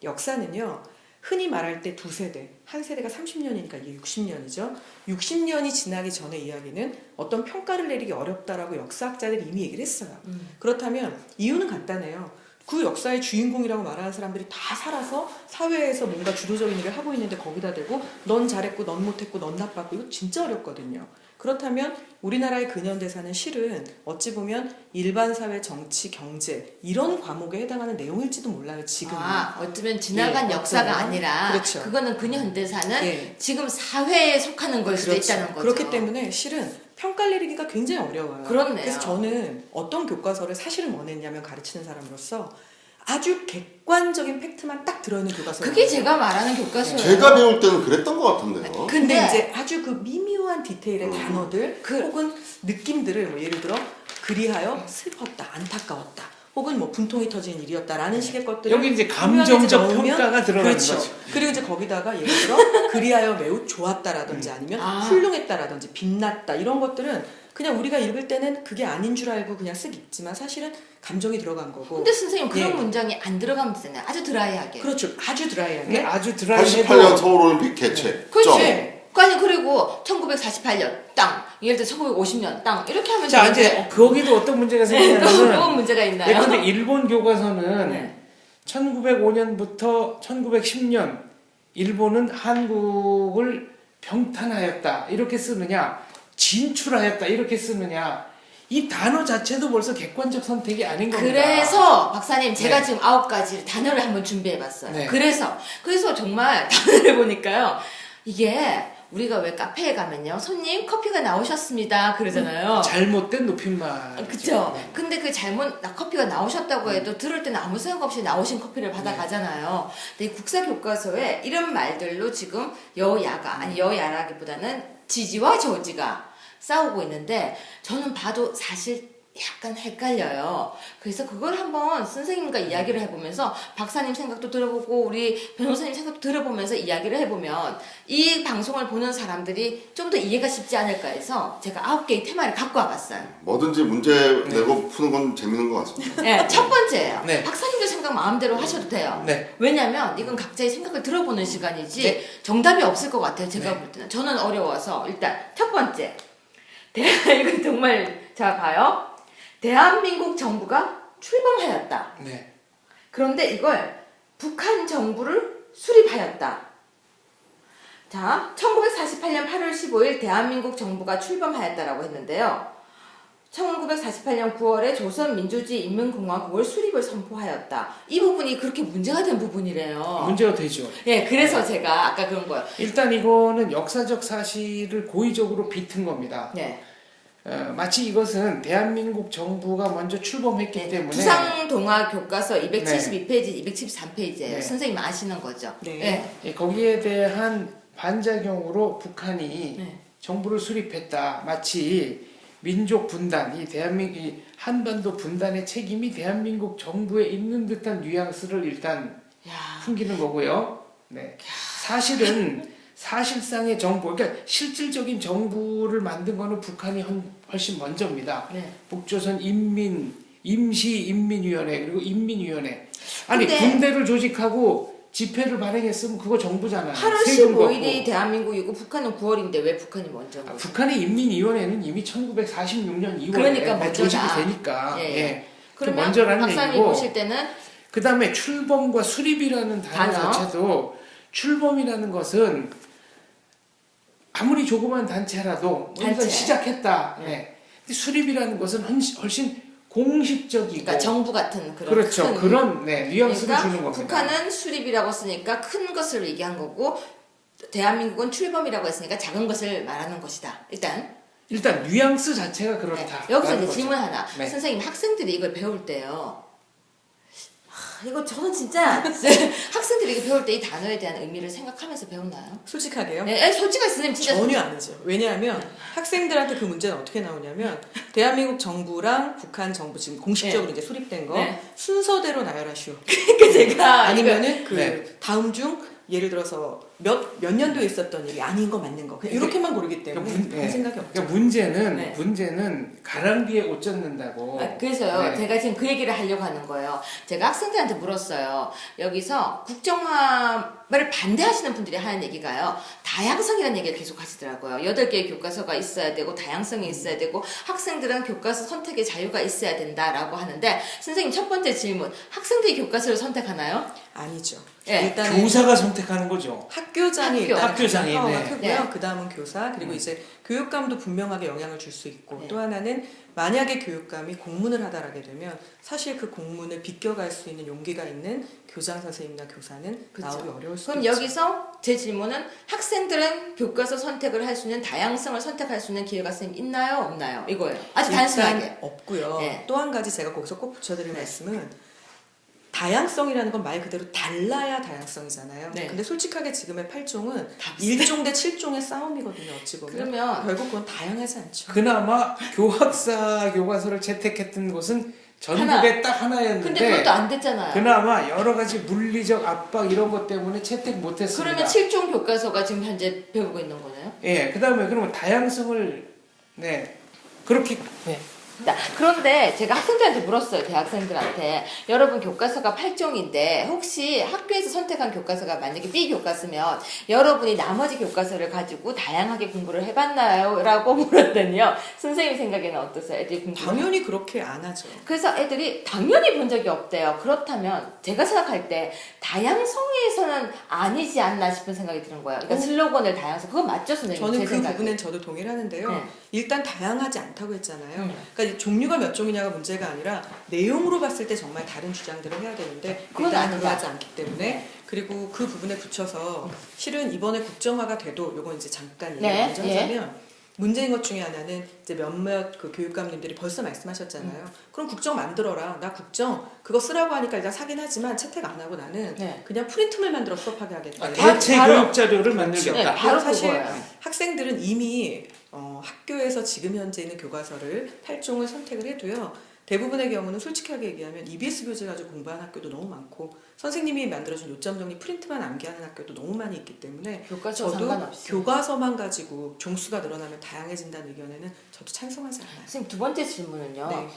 역사는요, 흔히 말할 때 두 세대, 한 세대가 30년이니까 이게 60년이죠. 60년이 지나기 전의 이야기는 어떤 평가를 내리기 어렵다라고 역사학자들이 이미 얘기를 했어요. 그렇다면 이유는 간단해요. 그 역사의 주인공이라고 말하는 사람들이 다 살아서 사회에서 뭔가 주도적인 일을 하고 있는데 거기다 대고 넌 잘했고 넌 못했고 넌 나빴고 이거 진짜 어렵거든요. 그렇다면 우리나라의 근현대사는 실은 어찌 보면 일반 사회, 정치, 경제 이런 과목에 해당하는 내용일지도 몰라요. 지금은. 어쩌면 지나간 예, 역사가 어쩌면. 아니라 그렇죠. 그거는 근현대사는 예. 지금 사회에 속하는 걸 수도 그렇죠. 있다는 거죠. 그렇기 때문에 실은 평가를 내리기가 굉장히 어려워요. 그렇네요. 그래서 저는 어떤 교과서를 사실은 원했냐면 가르치는 사람으로서 아주 객관적인 팩트만 딱 들어있는 교과서예요. 그게 제가 말하는 교과서예요. 제가 배울 때는 그랬던 것 같은데요. 근데 이제 아주 그 미묘한 디테일의 단어들 그- 혹은 느낌들을 뭐 예를 들어 그리하여 슬펐다, 안타까웠다, 혹은 뭐 분통이 터진 일이었다라는 식의 것들을 여기 이제 감정적 넣으면 평가가 들어가는 그렇죠. 거죠. 그리고 이제 거기다가 예를 들어 그리하여 매우 좋았다라든지 아니면 훌륭했다라든지 빛났다 이런 것들은 그냥 우리가 읽을 때는 그게 아닌 줄 알고 그냥 쓱 읽지만 사실은 감정이 들어간 거고. 근데 선생님 그런 예. 문장이 안 들어가면 되잖아요. 아주 드라이하게. 그렇죠. 아주 드라이하게. 근데 아주 88년 드라이해도 서울올림픽 개최. 그렇지. 점. 아니 그리고 1948년 땅, 예를 들어 1950년 땅 이렇게 하면 자 되는데 이제 거기도 어떤 문제가 또 생기냐면 문제가 있나요? 예컨대 일본 교과서는 네. 1905년부터 1910년 일본은 한국을 병탄하였다 이렇게 쓰느냐 진출하였다 이렇게 쓰느냐 이 단어 자체도 벌써 객관적 선택이 아닌 겁니다. 그래서 박사님 제가 네. 지금 9가지 단어를 한번 준비해봤어요. 네. 그래서 정말 단어를 보니까요. 이게 우리가 왜 카페에 가면요. 손님 커피가 나오셨습니다. 그러잖아요. 잘못된 높임말. 그쵸. 근데 그 커피가 나오셨다고 해도 들을 때는 아무 생각 없이 나오신 커피를 받아가잖아요. 근데 이 국사 교과서에 이런 말들로 지금 여야가, 아니 여야라기보다는 지지와 저지가 싸우고 있는데 저는 봐도 사실 약간 헷갈려요. 그래서 그걸 한번 선생님과 이야기를 해보면서 박사님 생각도 들어보고 우리 변호사님 생각도 들어보면서 이야기를 해보면 이 방송을 보는 사람들이 좀 더 이해가 쉽지 않을까 해서 제가 9개의 테마를 갖고 와봤어요. 뭐든지 문제 내고 푸는 건 재밌는 것 같습니다. 네, 첫 번째예요. 네. 박사님들 생각 마음대로 하셔도 돼요. 네. 왜냐면 이건 각자의 생각을 들어보는 시간이지 네. 정답이 없을 것 같아요. 제가 네. 볼 때는. 저는 어려워서 일단 첫 번째. 이거 정말 자 봐요. 대한민국 정부가 출범하였다. 네. 그런데 이걸 북한 정부를 수립하였다. 자, 1948년 8월 15일 대한민국 정부가 출범하였다라고 했는데요. 1948년 9월에 조선민주주의인민공화국을 수립을 선포하였다. 이 부분이 그렇게 문제가 된 부분이래요. 문제가 되죠. 예, 그래서 제가 아까 그런 거예요. 일단 이거는 역사적 사실을 고의적으로 비튼 겁니다. 네. 마치 이것은 대한민국 정부가 먼저 출범했기 때문에 부상동화 교과서 272페이지, 273페이지예요. 네. 선생님 아시는 거죠? 네. 예, 거기에 대한 반작용으로 북한이 네. 정부를 수립했다. 마치 민족 분단, 이 한반도 분단의 책임이 대한민국 정부에 있는 듯한 뉘앙스를 일단 야. 풍기는 거고요. 네. 사실상의 정부, 그러니까 실질적인 정부를 만든 거는 북한이 훨씬 먼저입니다. 네. 북조선 임시인민위원회 그리고 인민위원회. 아니 근데 군대를 조직하고 집회를 발행했으면 그거 정부잖아요. 8월 세금 15일이 걷고. 대한민국이고 북한은 9월인데 왜 북한이 먼저? 북한의 인민위원회는 이미 1946년 2월에 그러니까 먼저다. 조직이 되니까 예. 예. 그러면 먼저라는 박사님 얘기고 보실 때는 그 다음에 출범과 수립이라는 단어 자체도 출범이라는 것은 아무리 조그만 단체라도 단체. 일단 시작했다. 예. 근데 수립이라는 것은 훨씬 공식적이고 그러니까 정부 같은 그런 그렇죠. 큰 그런 뉘앙스를 그러니까 주는 겁니다. 북한은 수립이라고 쓰니까 큰 것을 얘기한 거고 대한민국은 출범이라고 했으니까 작은 것을 말하는 것이다. 일단 뉘앙스 자체가 그렇다. 여기서 라는 이제 거죠. 질문 하나. 네. 선생님 학생들이 이걸 배울 때요. 이거 저는 진짜 학생들이 이거 배울 때 이 단어에 대한 의미를 생각하면서 배웠나요? 솔직하게요? 네, 솔직하게 선생님 진짜 전혀 아니죠. 왜냐하면 학생들한테 그 문제는 어떻게 나오냐면 대한민국 정부랑 북한 정부 지금 공식적으로 이제 수립된 거 네. 순서대로 나열하시오. 그러니까 제가 아니면은 그 네. 다음 중 예를 들어서 몇 년도에 있었던 일이 아닌 거 맞는 거 그냥 이렇게만 고르기 때문에 별 생각이 없죠. 그러니까 문제는 네. 문제는 가랑비에 옷 젖는다고. 그래서요. 네. 제가 지금 그 얘기를 하려고 하는 거예요. 제가 학생들한테 물었어요. 여기서 국정화를 반대하시는 분들이 하는 얘기가요. 다양성이라는 얘기를 계속 하시더라고요. 8개의 교과서가 있어야 되고 다양성이 있어야 되고 학생들은 교과서 선택의 자유가 있어야 된다라고 하는데 선생님 첫 번째 질문. 학생들이 교과서를 선택하나요? 아니죠. 네. 일단은 교사가 선택하는 거죠. 학교장이 학교. 일단 학교장이, 파워가 네. 크고요. 네. 그 다음은 교사 그리고 이제 교육감도 분명하게 영향을 줄 수 있고 네. 또 하나는 만약에 교육감이 공문을 하달하게 되면 사실 그 공문을 비껴갈 수 있는 용기가 있는 교장 선생님이나 교사는 그렇죠. 나오기 어려울 수도 그럼 있죠. 여기서 제 질문은 학생들은 교과서 선택을 할 수 있는 다양성을 선택할 수 있는 기회가 선생님 있나요? 없나요? 이거예요. 아주 단순하게. 일단 없고요. 네. 또 한 가지 제가 거기서 꼭 붙여드릴 말씀은 다양성이라는 건 말 그대로 달라야 다양성이잖아요. 네. 근데 솔직하게 지금의 8종은 다 비슷해. 1종 대 7종의 싸움이거든요. 어찌 보면. 그러면 결국 그건 다양하지 않죠. 그나마 교학사 교과서를 채택했던 곳은 전국에 딱 하나였는데 근데 그것도 안 됐잖아요. 그나마 여러 가지 물리적 압박 이런 것 때문에 채택 못했습니다. 그러면 7종 교과서가 지금 현재 배우고 있는 거네요? 예, 그다음에 그러면 다양성을 그렇게 그런데 제가 학생들한테 물었어요. 대학생들한테. 여러분 교과서가 8종인데 혹시 학교에서 선택한 교과서가 만약에 B 교과서면 여러분이 나머지 교과서를 가지고 다양하게 공부를 해봤나요? 라고 물었더니요. 선생님 생각에는 어떠세요? 애들이 공부 당연히 그렇게 안 하죠. 그래서 애들이 당연히 본 적이 없대요. 그렇다면 제가 생각할 때 다양성에서는 아니지 않나 싶은 생각이 드는 거예요. 그러니까 슬로건을 다양성. 그건 맞죠, 선생님? 저는 제 그 생각에. 부분엔 저도 동의를 하는데요. 네. 일단 다양하지 않다고 했잖아요. 그러니까 종류가 몇 종이냐가 문제가 아니라 내용으로 봤을 때 정말 다른 주장들을 해야 되는데 그건 일단 아니다. 그러하지 않기 때문에 그리고 그 부분에 붙여서 실은 이번에 국정화가 돼도 요건 이제 잠깐 얘기 네, 먼저 하자면 문제인 것 중에 하나는 이제 몇몇 그 교육감님들이 벌써 말씀하셨잖아요. 그럼 국정 만들어라. 나 국정 그거 쓰라고 하니까 일단 사긴 하지만 채택 안 하고 나는 네. 그냥 프린트물 만들어 수업하게 하겠다. 대체 바로- 교육 자료를 만들겠다. 네, 바로 사실 그거예요. 학생들은 이미 학교에서 지금 현재 있는 교과서를 8종을 선택을 해도요. 대부분의 경우는 솔직하게 얘기하면 EBS 교재 가지고 공부하는 학교도 너무 많고 선생님이 만들어준 요점 정리 프린트만 암기하는 학교도 너무 많이 있기 때문에 교과서 저도 상관없이. 교과서만 가지고 종수가 늘어나면 다양해진다는 의견에는 저도 찬성하지 않아요. 선생님 두 번째 질문은요. 네.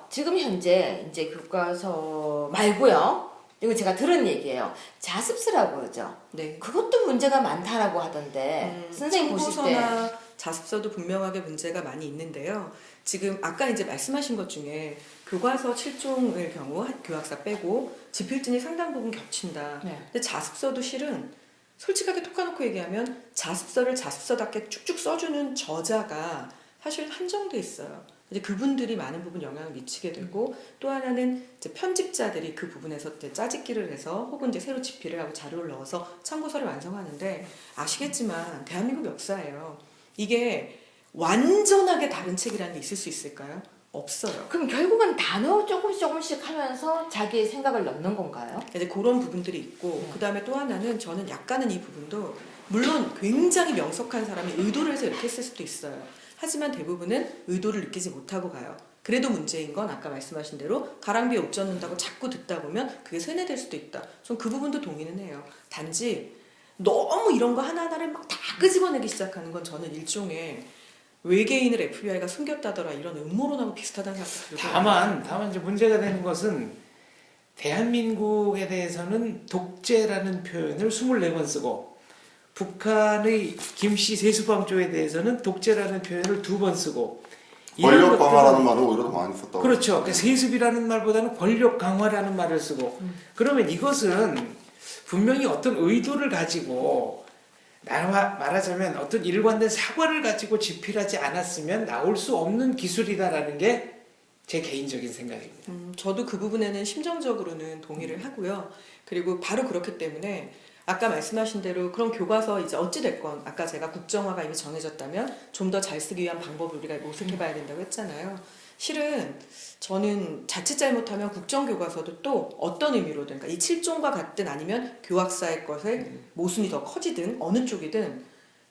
지금 현재 이제 교과서 말고요. 이거 제가 들은 얘기예요. 자습서라고 그러죠. 네. 그것도 문제가 많다라고 하던데 선생님 보실 때 참고서나 자습서도 분명하게 문제가 많이 있는데요. 지금 아까 이제 말씀하신 것 중에 교과서 7종의 경우 교학사 빼고 지필진이 상당 부분 겹친다. 네. 근데 자습서도 실은 솔직하게 톡 까놓고 얘기하면 자습서를 자습서답게 쭉쭉 써주는 저자가 사실 한정돼 있어요. 이제 그분들이 많은 부분 영향을 미치게 되고 또 하나는 이제 편집자들이 그 부분에서 이제 짜집기를 해서 혹은 이제 새로 집필을 하고 자료를 넣어서 참고서를 완성하는데 아시겠지만 대한민국 역사예요. 이게 완전하게 다른 책이라는 게 있을 수 있을까요? 없어요. 그럼 결국은 단어 조금씩 하면서 자기의 생각을 넣는 건가요? 이제 그런 부분들이 있고 그 다음에 또 하나는 저는 약간은 이 부분도 물론 굉장히 명석한 사람이 의도를 해서 이렇게 했을 수도 있어요. 하지만 대부분은 의도를 느끼지 못하고 가요. 그래도 문제인 건 아까 말씀하신 대로 가랑비에 옷 젖는다고 자꾸 듣다 보면 그게 세뇌될 수도 있다. 전 그 부분도 동의는 해요. 단지 너무 이런 거 하나하나를 막 다 끄집어내기 시작하는 건 저는 일종의 외계인을 FBI가 숨겼다더라 이런 음모론하고 비슷하다는 생각이 들고요. 다만 이제 문제가 되는 것은 대한민국에 대해서는 독재라는 표현을 24번 쓰고 북한의 김씨 세수방조에 대해서는 독재라는 표현을 2번 쓰고 이런 권력 강화라는 것들은- 말을 오히려 더 많이 썼다고. 그렇죠. 그러니까 세습이라는 말보다는 권력 강화라는 말을 쓰고 그러면 이것은 분명히 어떤 의도를 가지고 말하자면 어떤 일관된 사과를 가지고 집필하지 않았으면 나올 수 없는 기술이다라는 게 제 개인적인 생각입니다. 저도 그 부분에는 심정적으로는 동의를 하고요. 그리고 바로 그렇기 때문에 아까 말씀하신 대로 그런 교과서 이제 어찌됐건 아까 제가 국정화가 이미 정해졌다면 좀 더 잘 쓰기 위한 방법을 우리가 모색해봐야 된다고 했잖아요. 실은 저는 자칫 잘못하면 국정교과서도 또 어떤 의미로든 그러니까 이 7종과 같든 아니면 교학사의 것의 모순이 더 커지든 어느 쪽이든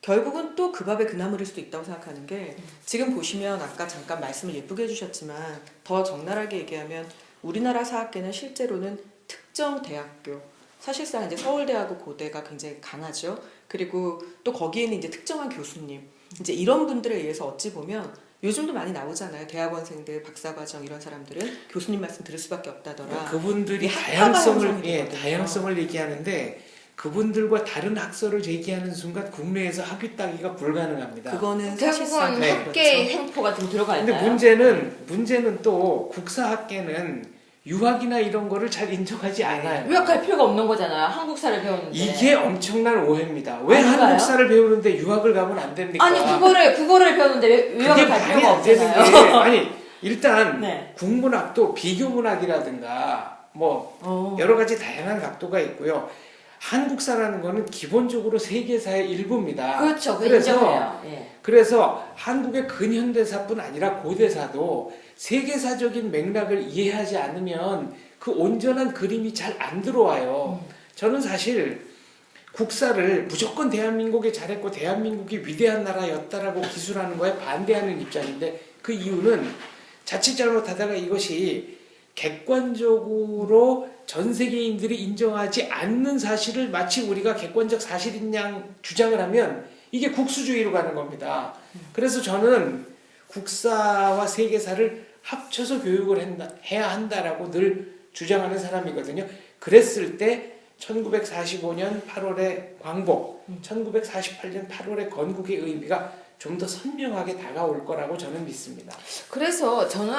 결국은 또 그 밥에 그 나물일 수도 있다고 생각하는 게 지금 보시면 아까 잠깐 말씀을 예쁘게 해주셨지만 더 적나라하게 얘기하면 우리나라 사학계는 실제로는 특정 대학교 사실상 이제 서울대하고 고대가 굉장히 강하죠. 그리고 또 거기에는 이제 특정한 교수님 이제 이런 분들에 의해서 어찌 보면 요즘도 많이 나오잖아요. 대학원생들, 박사과정 이런 사람들은 교수님 말씀 들을 수밖에 없다더라. 그분들이 이게 학파가 다양성을 형성이 예, 되거든요. 다양성을 얘기하는데 그분들과 다른 학설을 제기하는 순간 국내에서 학위 따기가 불가능합니다. 그거는 결국은 사실상 학계의 그렇죠. 횡포가 좀 들어가 근데 있나요? 문제는 또 국사학계는 유학이나 이런 거를 잘 인정하지 않아요. 유학할 필요가 없는 거잖아요. 한국사를 배우는데. 이게 엄청난 오해입니다. 왜 아닌가요? 한국사를 배우는데 유학을 가면 안 됩니까? 아니 국어를 배우는데 왜 유학을 갈 말이 필요가 안 되는 없잖아요. 게 아니 일단 네. 국문학도 비교문학이라든가 뭐 여러 가지 다양한 각도가 있고요. 한국사라는 거는 기본적으로 세계사의 일부입니다. 그렇죠. 그 인정해요. 예. 그래서 한국의 근현대사뿐 아니라 고대사도 세계사적인 맥락을 이해하지 않으면 그 온전한 그림이 잘 안 들어와요. 저는 사실 국사를 무조건 대한민국이 잘했고 대한민국이 위대한 나라였다라고 기술하는 거에 반대하는 입장인데 그 이유는 자칫 잘못하다가 이것이 객관적으로 전 세계인들이 인정하지 않는 사실을 마치 우리가 객관적 사실인 양 주장을 하면 이게 국수주의로 가는 겁니다. 그래서 저는 국사와 세계사를 합쳐서 교육을 해야 한다라고 늘 주장하는 사람이거든요. 그랬을 때 1945년 8월의 광복, 1948년 8월의 건국의 의미가 좀 더 선명하게 다가올 거라고 저는 믿습니다. 그래서 저는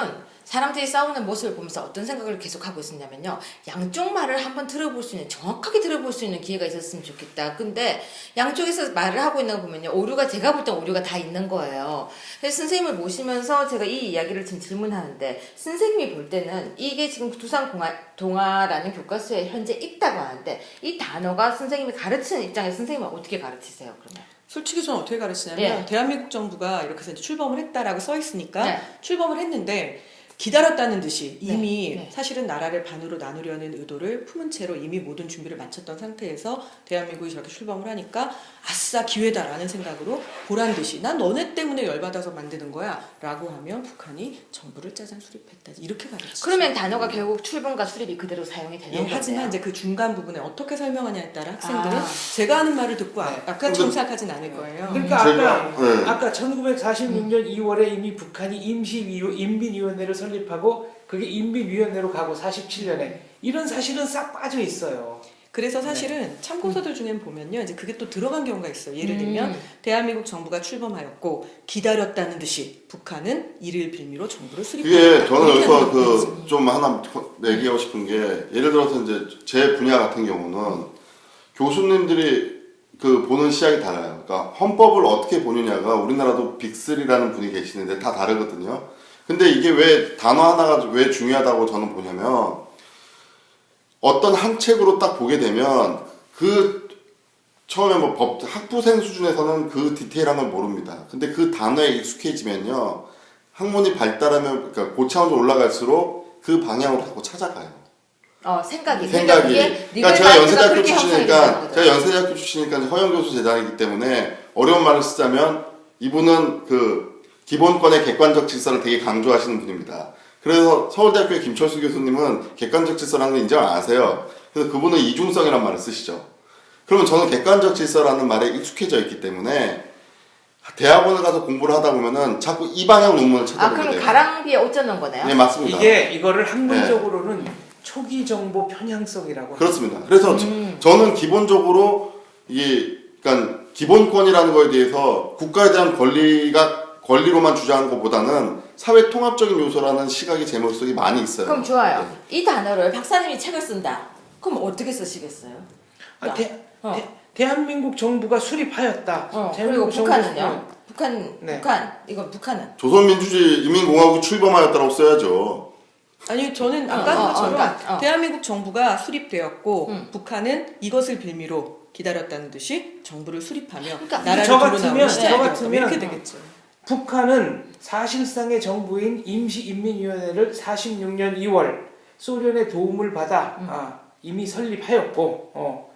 사람들이 싸우는 모습을 보면서 어떤 생각을 계속하고 있었냐면요. 양쪽 말을 한번 들어볼 수 있는, 정확하게 들어볼 수 있는 기회가 있었으면 좋겠다. 근데 양쪽에서 말을 하고 있는 거 보면요. 오류가, 제가 볼 땐 오류가 다 있는 거예요. 그래서 선생님을 모시면서 제가 이 이야기를 지금 질문하는데, 선생님이 볼 때는 이게 지금 두산동아라는 교과서에 현재 있다고 하는데, 이 단어가 선생님이 가르치는 입장에서 선생님은 어떻게 가르치세요, 그러면? 솔직히 저는 어떻게 가르치냐면 네. 대한민국 정부가 이렇게 해서 이제 출범을 했다라고 써 있으니까 네. 출범을 했는데 기다렸다는 듯이 이미 네. 사실은 나라를 반으로 나누려는 의도를 품은 채로 이미 모든 준비를 마쳤던 상태에서 대한민국이 저렇게 출범을 하니까 아싸 기회다라는 생각으로 보란 듯이 난 너네 때문에 열받아서 만드는 거야 라고 하면 북한이 정부를 짜잔 수립했다 이렇게 가르치죠. 그러면 단어가 결국 출범과 수립이 그대로 사용이 되는 거예요. 하지만 이제 그 중간 부분에 어떻게 설명하냐에 따라 학생들은 아. 제가 하는 말을 듣고 아까처럼 근데- 생각하진 않을 거예요. 그러니까 제가- 아까 1946년 2월에 이미 북한이 인민위원회를 설립하고 그게 인민위원회로 가고 47년에 이런 사실은 싹 빠져 있어요. 그래서 사실은 참고서들 중엔 보면요, 이제 그게 또 들어간 경우가 있어요. 예를 들면 대한민국 정부가 출범하였고 기다렸다는 듯이 북한은 이를 빌미로 정부를 수립했다. 그게 저는 이렇게 여기서 하는 거죠. 그 좀 하나 얘기하고 싶은 게 예를 들어서 이제 제 분야 같은 경우는 교수님들이 그 보는 시각이 달라요. 그러니까 헌법을 어떻게 보느냐가 우리나라도 빅3라는 분이 계시는데 다 다르거든요. 근데 이게 왜 단어 하나가 왜 중요하다고 저는 보냐면 어떤 한 책으로 딱 보게 되면 그 처음에 뭐 법 학부생 수준에서는 그 디테일한 걸 모릅니다. 근데 그 단어에 익숙해지면요 학문이 발달하면 그러니까 고차원으로 올라갈수록 그 방향으로 자꾸 찾아가요. 생각이. 그러니까 제가 연세대학교 출신이니까 이제 허영 교수 재단이기 때문에 어려운 말을 쓰자면 이분은 그 기본권의 객관적 질서를 되게 강조하시는 분입니다. 그래서 서울대학교의 김철수 교수님은 객관적 질서라는 걸 인정 안 하세요. 그래서 그분은 이중성이라는 말을 쓰시죠. 그러면 저는 객관적 질서라는 말에 익숙해져 있기 때문에 대학원을 가서 공부를 하다 보면은 자꾸 이 방향 논문을 찾아보게 돼요. 그럼 가랑비에 옷 젖는 거네요? 네, 맞습니다. 이거를 학문적으로는 초기 정보 편향성이라고 그렇습니다. 그래서 저는 기본적으로 그러니까 기본권이라는 거에 대해서 국가에 대한 권리로만 주장하는 것보다는 사회 통합적인 요소라는 시각이 제 머릿속에 많이 있어요. 그럼 좋아요. 이 단어를 박사님이 책을 쓴다. 그럼 어떻게 쓰시겠어요? 대한민국 정부가 수립하였다. 그리고 대한민국 북한은요? 네. 이건 북한은? 조선민주주의인민공화국 출범하였다라고 써야죠. 아니 저는 아까 한 것처럼 그러니까. 대한민국 정부가 수립되었고 북한은 이것을 빌미로 기다렸다는 듯이 정부를 수립하며 그러니까 나라를 저 뒤로 나오는 같으면 시작이 이렇게 되겠죠. 북한은 사실상의 정부인 임시인민위원회를 46년 2월 소련의 도움을 받아 이미 설립하였고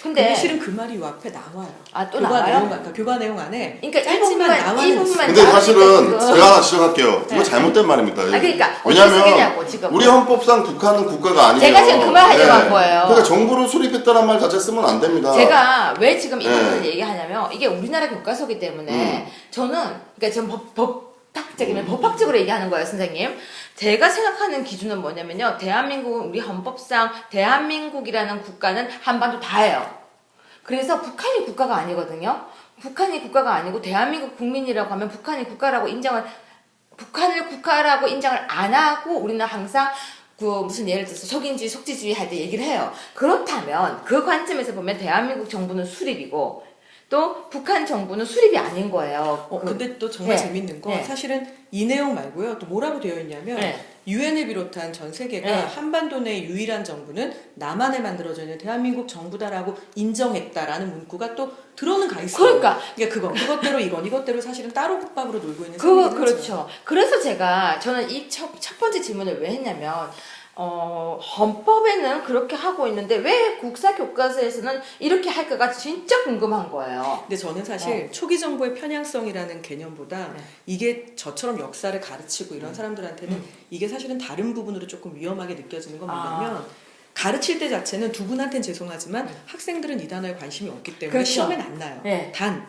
근데 근데 실은 그 말이 요 앞에 나와요. 또 교과 나와요? 내용, 그러니까 교과 내용 안에 그러니까 짧지만 나와는 있어요. 근데 사실은 제가 하나 지적할게요. 이거 네. 잘못된 말입니다. 그러니까 왜냐하면 어떻게 쓰겠냐고, 지금. 우리 헌법상 북한은 국가가 아니에요. 제가 지금 그 말 하려고 한 거예요. 그러니까 정부를 수립했다는 말 자체 쓰면 안 됩니다. 제가 왜 지금 이 네. 부분을 얘기하냐면 이게 우리나라 교과서기 때문에 저는 그러니까 지금 법학적이면 법학적으로 얘기하는 거예요, 선생님. 제가 생각하는 기준은 뭐냐면요. 대한민국은 우리 헌법상 대한민국이라는 국가는 한반도 다예요. 그래서 북한이 국가가 아니거든요. 북한이 국가가 아니고 대한민국 국민이라고 하면 북한이 국가라고 북한을 국가라고 인정을 안 하고 우리는 항상 무슨 예를 들어서 속인주의, 속지주의 할 때 얘기를 해요. 그렇다면 그 관점에서 보면 대한민국 정부는 수립이고 또 북한 정부는 수립이 아닌 거예요. 근데 또 정말 네. 재밌는 건 네. 사실은 이 내용 말고요. 또 뭐라고 되어 있냐면 네. 유엔을 비롯한 전 세계가 네. 한반도 내 유일한 정부는 남한에 만들어져 있는 대한민국 정부다라고 인정했다라는 문구가 또 들어는 가 있어요. 그러니까 그것대로 이것대로 사실은 따로 국밥으로 놀고 있는 상황이죠. 그렇죠. 그래서 저는 이 첫 번째 질문을 왜 했냐면 헌법에는 그렇게 하고 있는데 왜 국사 교과서에서는 이렇게 할까가 진짜 궁금한 거예요. 근데 저는 사실 초기 정보의 편향성이라는 개념보다 네. 이게 저처럼 역사를 가르치고 이런 사람들한테는 이게 사실은 다른 부분으로 조금 위험하게 느껴지는 건 뭐냐면 가르칠 때 자체는 두 분한테는 죄송하지만 학생들은 이 단어에 관심이 없기 때문에 그렇죠. 시험엔 안 나요. 네. 단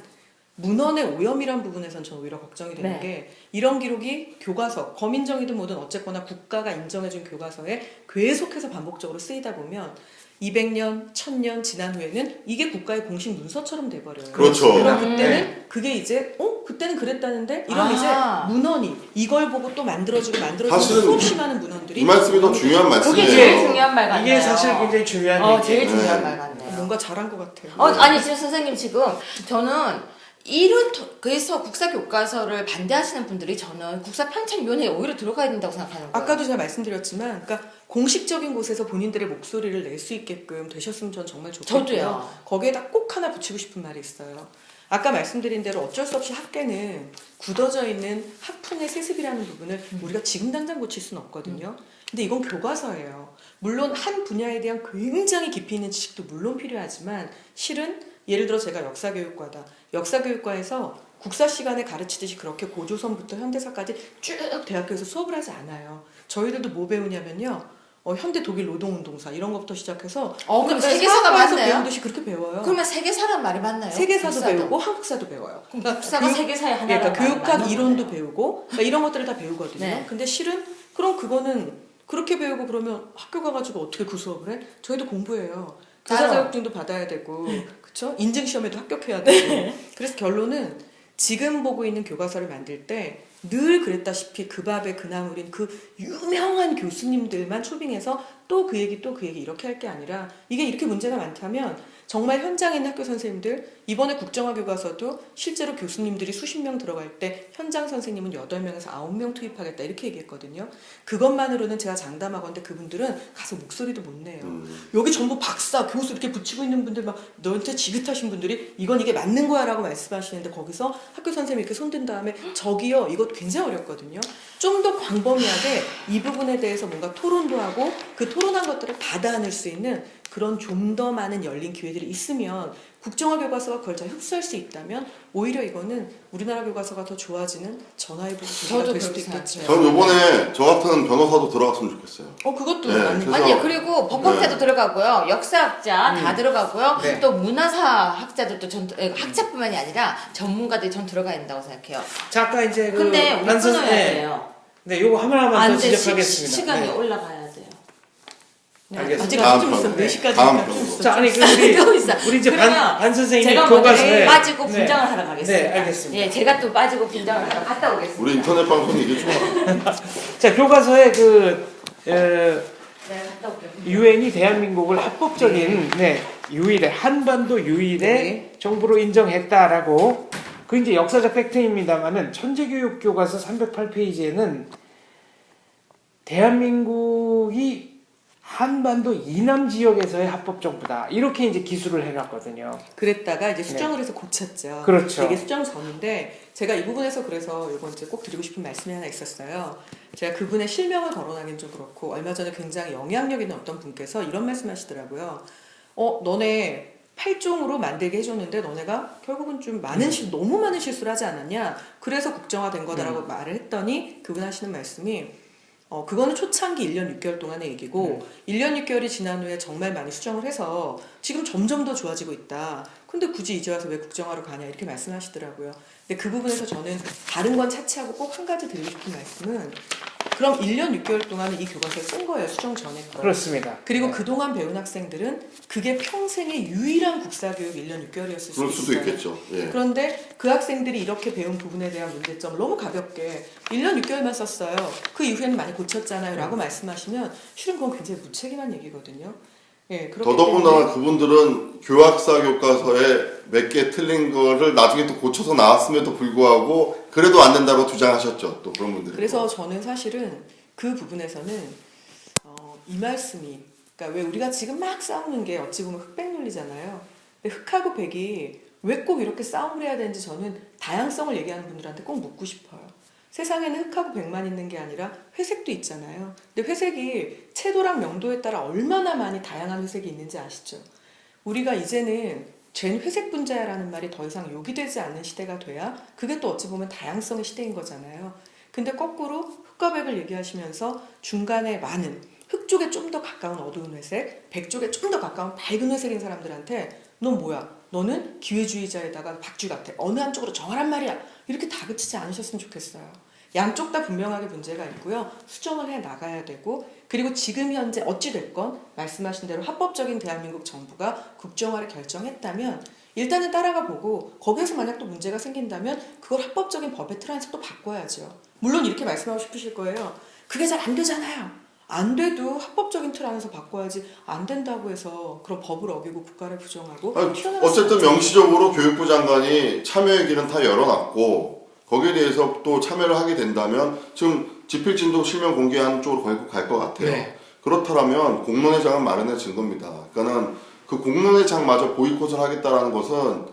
문헌의 오염이란 부분에선 저는 오히려 걱정이 되는 네. 게 이런 기록이 교과서, 검인정이든 뭐든 어쨌거나 국가가 인정해준 교과서에 계속해서 반복적으로 쓰이다 보면 200년, 1000년 지난 후에는 이게 국가의 공식 문서처럼 돼버려요. 그렇죠. 그럼 그때는 네. 그게 이제 그때는 그랬다는데 이런 이제 문헌이 이걸 보고 또 만들어주고 사실은 수없이 많은 문헌들이 이 말씀이 더 중요한 그게 말씀이에요. 제일 중요한 말 같네요. 이게 사실 굉장히 중요한 제일 얘기예요. 중요한 말 같네요. 뭔가 잘한 것 같아요. 아니 지금 선생님 지금 저는 그래서 국사 교과서를 반대하시는 분들이 저는 국사 편찬위원회에 오히려 들어가야 된다고 생각하는 거예요. 아까도 제가 말씀드렸지만, 그러니까 공식적인 곳에서 본인들의 목소리를 낼 수 있게끔 되셨으면 전 정말 좋겠고요. 저도요. 거기에다 꼭 하나 붙이고 싶은 말이 있어요. 아까 말씀드린 대로 어쩔 수 없이 학계는 굳어져 있는 학풍의 세습이라는 부분을 우리가 지금 당장 고칠 수는 없거든요. 근데 이건 교과서예요. 물론 한 분야에 대한 굉장히 깊이 있는 지식도 물론 필요하지만 실은 예를 들어 제가 역사교육과다. 역사교육과에서 국사 시간에 가르치듯이 그렇게 고조선부터 현대사까지 쭉 대학교에서 수업을 하지 않아요. 저희들도 뭐 배우냐면요. 현대 독일 노동운동사 이런 것부터 시작해서 그럼 세계사가 사학과에서 맞나요? 배우듯이 그렇게 배워요. 그러면 세계사란 말이 맞나요? 세계사도 국사도. 배우고 한국사도 배워요. 그럼 국사가 세계사의 하나라는 그러니까 말이 교육학 맞는 이론도 거네요. 배우고 그러니까 이런 것들을 다 배우거든요. 네. 근데 실은 그럼 그거는 그렇게 배우고 그러면 학교 가가지고 어떻게 그 수업을 해? 저희도 공부해요. 교사 따로. 자격증도 받아야 되고 그쵸? 인증 시험에도 합격해야 되고 그래서 결론은 지금 보고 있는 교과서를 만들 때 늘 그랬다시피 그 밥에 그 나물인 그 유명한 교수님들만 초빙해서 또 그 얘기 이렇게 할 게 아니라 이게 이렇게 문제가 많다면 정말 현장에 있는 학교 선생님들 이번에 국정화 교과서도 실제로 교수님들이 수십 명 들어갈 때 현장 선생님은 8명에서 9명 투입하겠다 이렇게 얘기했거든요. 그것만으로는 제가 장담하건대 그분들은 가서 목소리도 못 내요. 여기 전부 박사, 교수 이렇게 붙이고 있는 분들 막 너한테 지긋하신 분들이 이게 맞는 거야 라고 말씀하시는데 거기서 학교 선생님이 이렇게 손든 다음에 저기요 이거 굉장히 어렵거든요. 좀 더 광범위하게 이 부분에 대해서 뭔가 토론도 하고 그 토론한 것들을 받아 안을 수 있는 그런 좀 더 많은 열린 기회들이 있으면 국정화 교과서가 그걸 잘 흡수할 수 있다면 오히려 이거는 우리나라 교과서가 더 좋아지는 전화위복 계기가 저도 될 수도 그렇게 있겠죠. 저는 이번에 저 같은 변호사도 들어갔으면 좋겠어요. 그것도 네, 아니, 그래서- 아니 그리고 법학자도 들어가고요, 역사학자 다 들어가고요, 네. 또 문화사 학자들도 학자뿐만이 아니라 전문가들이 전 들어가야 된다고 생각해요. 자, 아까 이제 근데 우리 반 선생- 끊어야 네. 돼요. 네, 요거 하나만 더 안 돼, 지적하겠습니다. 시간이 네. 올라가야 돼요. 알겠습니다. 아직 좀 다음 있어. 편. 4시까지. 다음 편으로. 자, 아니 또 있어. 우리 이제 그러면 반 선생님이 제가 먼저 교과서에 빠지고 네. 분장을 하러 가겠습니다. 네, 알겠습니다. 예, 제가 또 빠지고 분장을 하러 갔다 오겠습니다. 우리 인터넷 방송이 이게 좋아. 자, 교과서에 네, 갔다 올게요. 유엔이 대한민국을 합법적인 유일의 한반도 유일의 네. 정부로 인정했다라고 그 이제 역사적 팩트입니다만은 천재교육 교과서 308페이지에는 대한민국이 한반도 이남 지역에서의 합법 정부다. 이렇게 이제 기술을 해놨거든요. 그랬다가 이제 수정을 해서 고쳤죠. 그렇죠. 되게 수정 전인데 제가 이 부분에서 그래서 이번 주에 꼭 드리고 싶은 말씀이 하나 있었어요. 제가 그분의 실명을 거론하기는 좀 그렇고 얼마 전에 굉장히 영향력 있는 어떤 분께서 이런 말씀하시더라고요. 너네 8종으로 만들게 해줬는데 너네가 결국은 좀 너무 많은 실수를 하지 않았냐? 그래서 국정화된 거다라고 말을 했더니 그분 하시는 말씀이 그거는 초창기 1년 6개월 동안의 얘기고 1년 6개월이 지난 후에 정말 많이 수정을 해서 지금 점점 더 좋아지고 있다. 근데 굳이 이제 와서 왜 국정화로 가냐 이렇게 말씀하시더라고요. 근데 그 부분에서 저는 다른 건 차치하고 꼭 한 가지 드리고 싶은 말씀은 그럼 1년 6개월 동안은 이 교과서를 쓴 거예요. 수정 전에 거. 그렇습니다. 그리고 네. 그동안 배운 학생들은 그게 평생의 유일한 국사교육 1년 6개월이었을 그럴 수 수도 있어요. 있겠죠. 예. 그런데 그 학생들이 이렇게 배운 부분에 대한 문제점을 너무 가볍게 1년 6개월만 썼어요. 그 이후에는 많이 고쳤잖아요. 라고 말씀하시면 실은 그건 굉장히 무책임한 얘기거든요. 예, 그렇기 더더군다나 그분들은 교학사 교과서에 몇 개 틀린 거를 나중에 또 고쳐서 나왔음에도 불구하고 그래도 안 된다고 주장하셨죠. 또 그런 분들이. 그래서 저는 사실은 그 부분에서는 이 말씀이 그러니까 왜 우리가 지금 막 싸우는 게 어찌 보면 흑백 논리잖아요. 근데 흑하고 백이 왜 꼭 이렇게 싸움을 해야 되는지 저는 다양성을 얘기하는 분들한테 꼭 묻고 싶어요. 세상에는 흑하고 백만 있는 게 아니라 회색도 있잖아요. 근데 회색이 채도랑 명도에 따라 얼마나 많이 다양한 회색이 있는지 아시죠? 우리가 이제는 쟨 회색 분자야라는 말이 더 이상 욕이 되지 않는 시대가 돼야 그게 또 어찌 보면 다양성의 시대인 거잖아요. 근데 거꾸로 흑과 백을 얘기하시면서 중간에 많은 흑 쪽에 좀 더 가까운 어두운 회색, 백 쪽에 좀 더 가까운 밝은 회색인 사람들한테 넌 뭐야? 너는 기회주의자에다가 박쥐 같아. 어느 한쪽으로 정하란 말이야. 이렇게 다그치지 않으셨으면 좋겠어요. 양쪽 다 분명하게 문제가 있고요. 수정을 해 나가야 되고 그리고 지금 현재 어찌됐건 말씀하신 대로 합법적인 대한민국 정부가 국정화를 결정했다면 일단은 따라가 보고 거기에서 만약 또 문제가 생긴다면 그걸 합법적인 법의 틀 안에서 또 바꿔야죠. 물론 이렇게 말씀하고 싶으실 거예요. 그게 잘 안 되잖아요. 안 돼도 합법적인 틀 안에서 바꿔야지 안 된다고 해서 그런 법을 어기고 국가를 부정하고 어쨌든 명시적으로 교육부 장관이 참여의 길은 다 열어놨고 거기에 대해서 또 참여를 하게 된다면 지금 집필진도 실명 공개하는 쪽으로 결국 갈 것 같아요. 네. 그렇다면 공론의 장은 마련해진 겁니다. 그러니까는 그 공론의 장마저 보이콧을 하겠다라는 것은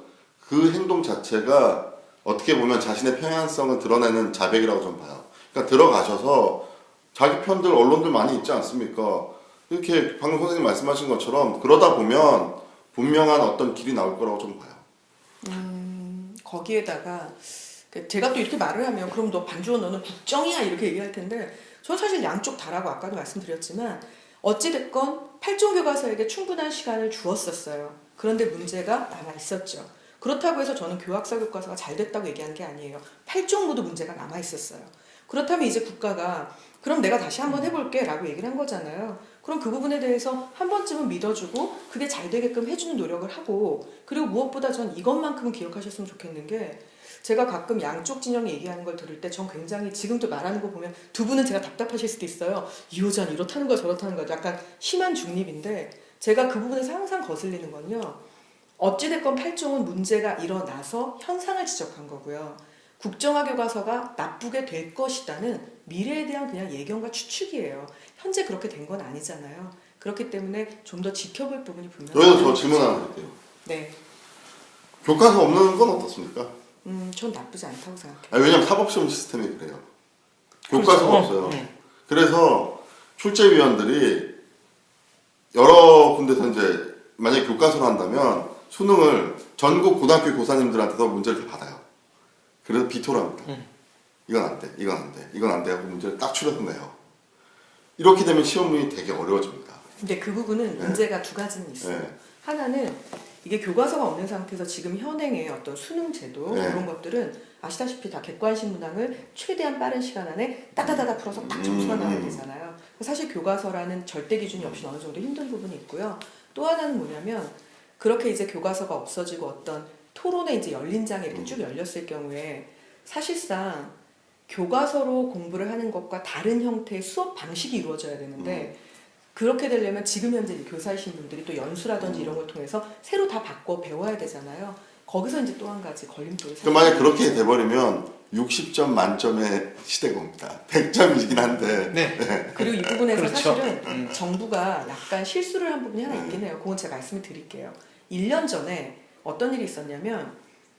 그 행동 자체가 어떻게 보면 자신의 평양성을 드러내는 자백이라고 좀 봐요. 그러니까 들어가셔서 자기 편들 언론들 많이 있지 않습니까? 이렇게 방금 선생님 말씀하신 것처럼 그러다 보면 분명한 어떤 길이 나올 거라고 좀 봐요. 거기에다가 제가 또 이렇게 말을 하면 그럼 너 반주원 너는 국정이야 이렇게 얘기할 텐데 저는 사실 양쪽 다라고 아까도 말씀드렸지만 어찌됐건 8종 교과서에게 충분한 시간을 주었었어요. 그런데 문제가 남아 있었죠. 그렇다고 해서 저는 교학사 교과서가 잘 됐다고 얘기한 게 아니에요. 8종 모두 문제가 남아 있었어요. 그렇다면 이제 국가가 그럼 내가 다시 한번 해볼게 라고 얘기를 한 거잖아요. 그럼 그 부분에 대해서 한 번쯤은 믿어주고 그게 잘 되게끔 해주는 노력을 하고 그리고 무엇보다 전 이것만큼은 기억하셨으면 좋겠는 게 제가 가끔 양쪽 진영이 얘기하는 걸 들을 때 전 굉장히 지금도 말하는 거 보면 두 분은 제가 답답하실 수도 있어요. 이 여자는 이렇다는 거야 저렇다는 거야 약간 심한 중립인데 제가 그 부분에서 항상 거슬리는 건요. 어찌됐건 8종은 문제가 일어나서 현상을 지적한 거고요. 국정화 교과서가 나쁘게 될 것이다는 미래에 대한 그냥 예견과 추측이에요. 현재 그렇게 된 건 아니잖아요. 그렇기 때문에 좀 더 지켜볼 부분이 분명해요. 여기서 저 질문 하나 드릴게요. 네. 교과서 없는 건 어떻습니까? 전 나쁘지 않다고 생각해요. 왜냐면 사법시험 시스템이 그래요. 교과서가 그렇죠. 없어요. 그래서 출제위원들이 여러 군데서 이제 만약에 교과서를 한다면 수능을 전국 고등학교 교사님들한테도 문제를 다 받아요. 그래서 비토를 합니다. 이건 안 돼, 이건 안 돼, 이건 안 돼 하고 문제를 딱 추려서 내요. 이렇게 되면 시험이 되게 어려워집니다. 근데 그 부분은 문제가 두 가지는 있어요. 네. 하나는 이게 교과서가 없는 상태에서 지금 현행의 어떤 수능 제도 네. 이런 것들은 아시다시피 다 객관식 문항을 최대한 빠른 시간 안에 따다다다 풀어서 딱 점수가 나와야 되잖아요. 사실 교과서라는 절대 기준이 없이 어느 정도 힘든 부분이 있고요. 또 하나는 뭐냐면 그렇게 이제 교과서가 없어지고 어떤 토론에 이제 열린 장이 이렇게 쭉 열렸을 경우에 사실상 교과서로 공부를 하는 것과 다른 형태의 수업 방식이 이루어져야 되는데 그렇게 되려면 지금 현재 교사이신 분들이 또 연수라든지 이런 걸 통해서 새로 다 바꿔 배워야 되잖아요. 거기서 이제 또 한 가지 걸림돌이 만약 그렇게 돼버리면 60점 만점의 시대가 옵니다. 100점이긴 한데. 네. 그리고 이 부분에서 그렇죠. 사실은 정부가 약간 실수를 한 부분이 하나 있긴 해요. 그건 제가 말씀을 드릴게요. 1년 전에 어떤 일이 있었냐면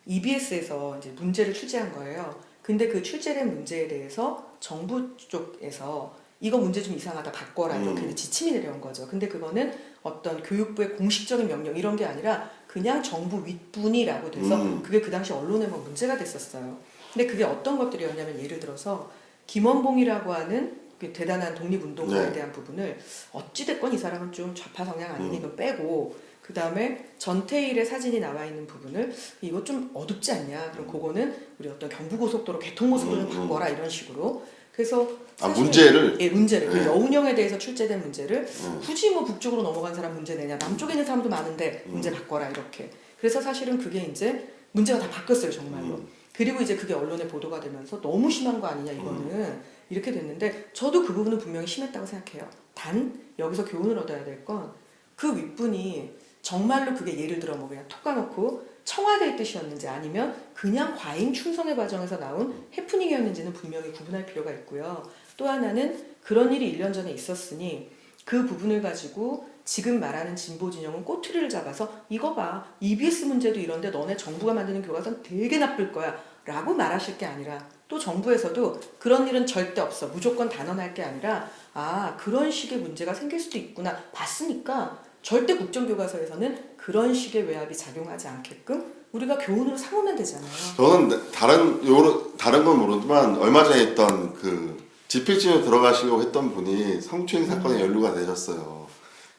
EBS에서 이제 문제를 출제한 거예요. 근데 그 출제된 문제에 대해서 정부 쪽에서 이거 문제 좀 이상하다 바꿔라 이렇게 이제 지침이 내려온 거죠. 근데 그거는 어떤 교육부의 공식적인 명령 이런 게 아니라 그냥 정부 윗분이라고 돼서 그게 그 당시 언론에 뭐 문제가 됐었어요. 근데 그게 어떤 것들이었냐면 예를 들어서 김원봉이라고 하는 그 대단한 독립운동가에 네. 대한 부분을 어찌됐건 이 사람은 좀 좌파 성향 아니니 이건 빼고 그 다음에 전태일의 사진이 나와 있는 부분을 이거 좀 어둡지 않냐 그럼 그거는 우리 어떤 경부고속도로 개통모습을 바꿔라 이런 식으로 그래서 사실 문제를? 예, 문제를 그 네. 여운형에 대해서 출제된 문제를 굳이 뭐 북쪽으로 넘어간 사람 문제 내냐 남쪽에 있는 사람도 많은데 문제 바꿔라 이렇게 그래서 사실은 그게 이제 문제가 다 바뀌었어요 정말로 그리고 이제 그게 언론에 보도가 되면서 너무 심한 거 아니냐 이거는 이렇게 됐는데 저도 그 부분은 분명히 심했다고 생각해요. 단 여기서 교훈을 얻어야 될 건 그 윗분이 정말로 그게 예를 들어 뭐 그냥 톡 까놓고 청와대의 뜻이었는지 아니면 그냥 과잉 충성의 과정에서 나온 해프닝이었는지는 분명히 구분할 필요가 있고요. 또 하나는 그런 일이 1년 전에 있었으니 그 부분을 가지고 지금 말하는 진보 진영은 꼬투리를 잡아서 이거 봐 EBS 문제도 이런데 너네 정부가 만드는 교과서는 되게 나쁠 거야 라고 말하실 게 아니라 또 정부에서도 그런 일은 절대 없어 무조건 단언할 게 아니라 아 그런 식의 문제가 생길 수도 있구나 봤으니까 절대 국정교과서에서는 그런 식의 외압이 작용하지 않게끔 우리가 교훈으로 삼으면 되잖아요. 저는 다른 건 모르지만 얼마 전에 있던 그 집필진으로 들어가시려고 했던 분이 성추행 사건에 연루가 되셨어요.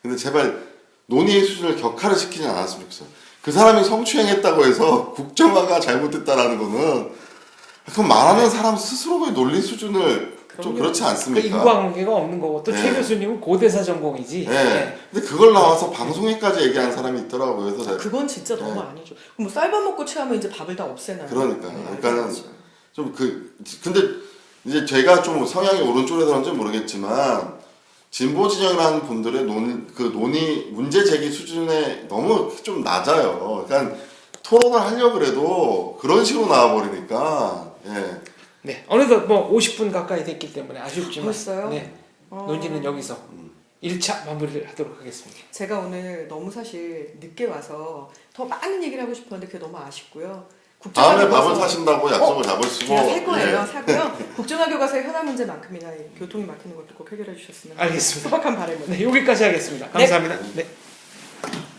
근데 제발 논의의 수준을 격하를 시키지 않았으면 좋겠어요. 그 사람이 성추행했다고 해서 국정화가 잘못됐다라는 거는 그럼 말하는 사람 스스로의 논리 수준을 좀 그렇지 그 않습니까? 인과관계가 없는 거고 또 최 네. 교수님은 고대사 전공이지. 네. 근데 그걸 나와서 방송에까지 얘기하는 사람이 있더라고요. 그래서 그건 진짜 너무 네. 아니죠. 뭐 쌀밥 먹고 취하면 이제 밥을 다 없애나요? 그러니까. 네, 그러니까는 알겠죠. 좀 근데 이제 제가 좀 성향이 오른쪽에 들었는지 모르겠지만 진보 진영이라는 분들의 논의 문제 제기 수준에 너무 좀 낮아요. 그러니까 토론을 하려고 그래도 그런 식으로 나와버리니까 예. 네. 어느덧 뭐 50분 가까이 됐기 때문에 아쉽지만 벌써요? 네. 논의는 여기서 1차 마무리를 하도록 하겠습니다. 제가 오늘 너무 사실 늦게 와서 더 많은 얘기를 하고 싶었는데 그게 너무 아쉽고요. 다음에 국정화 밥을 교과서- 사신다고 약속을 잡으시고 그냥 살 거예요. 예. 사고요. 국정화 교과서의 현안 문제만큼이나 이 교통이 막히는 것도 꼭 해결해 주셨으면 알겠습니다. 소박한 바람을. 네, 여기까지 하겠습니다. 감사합니다. 네.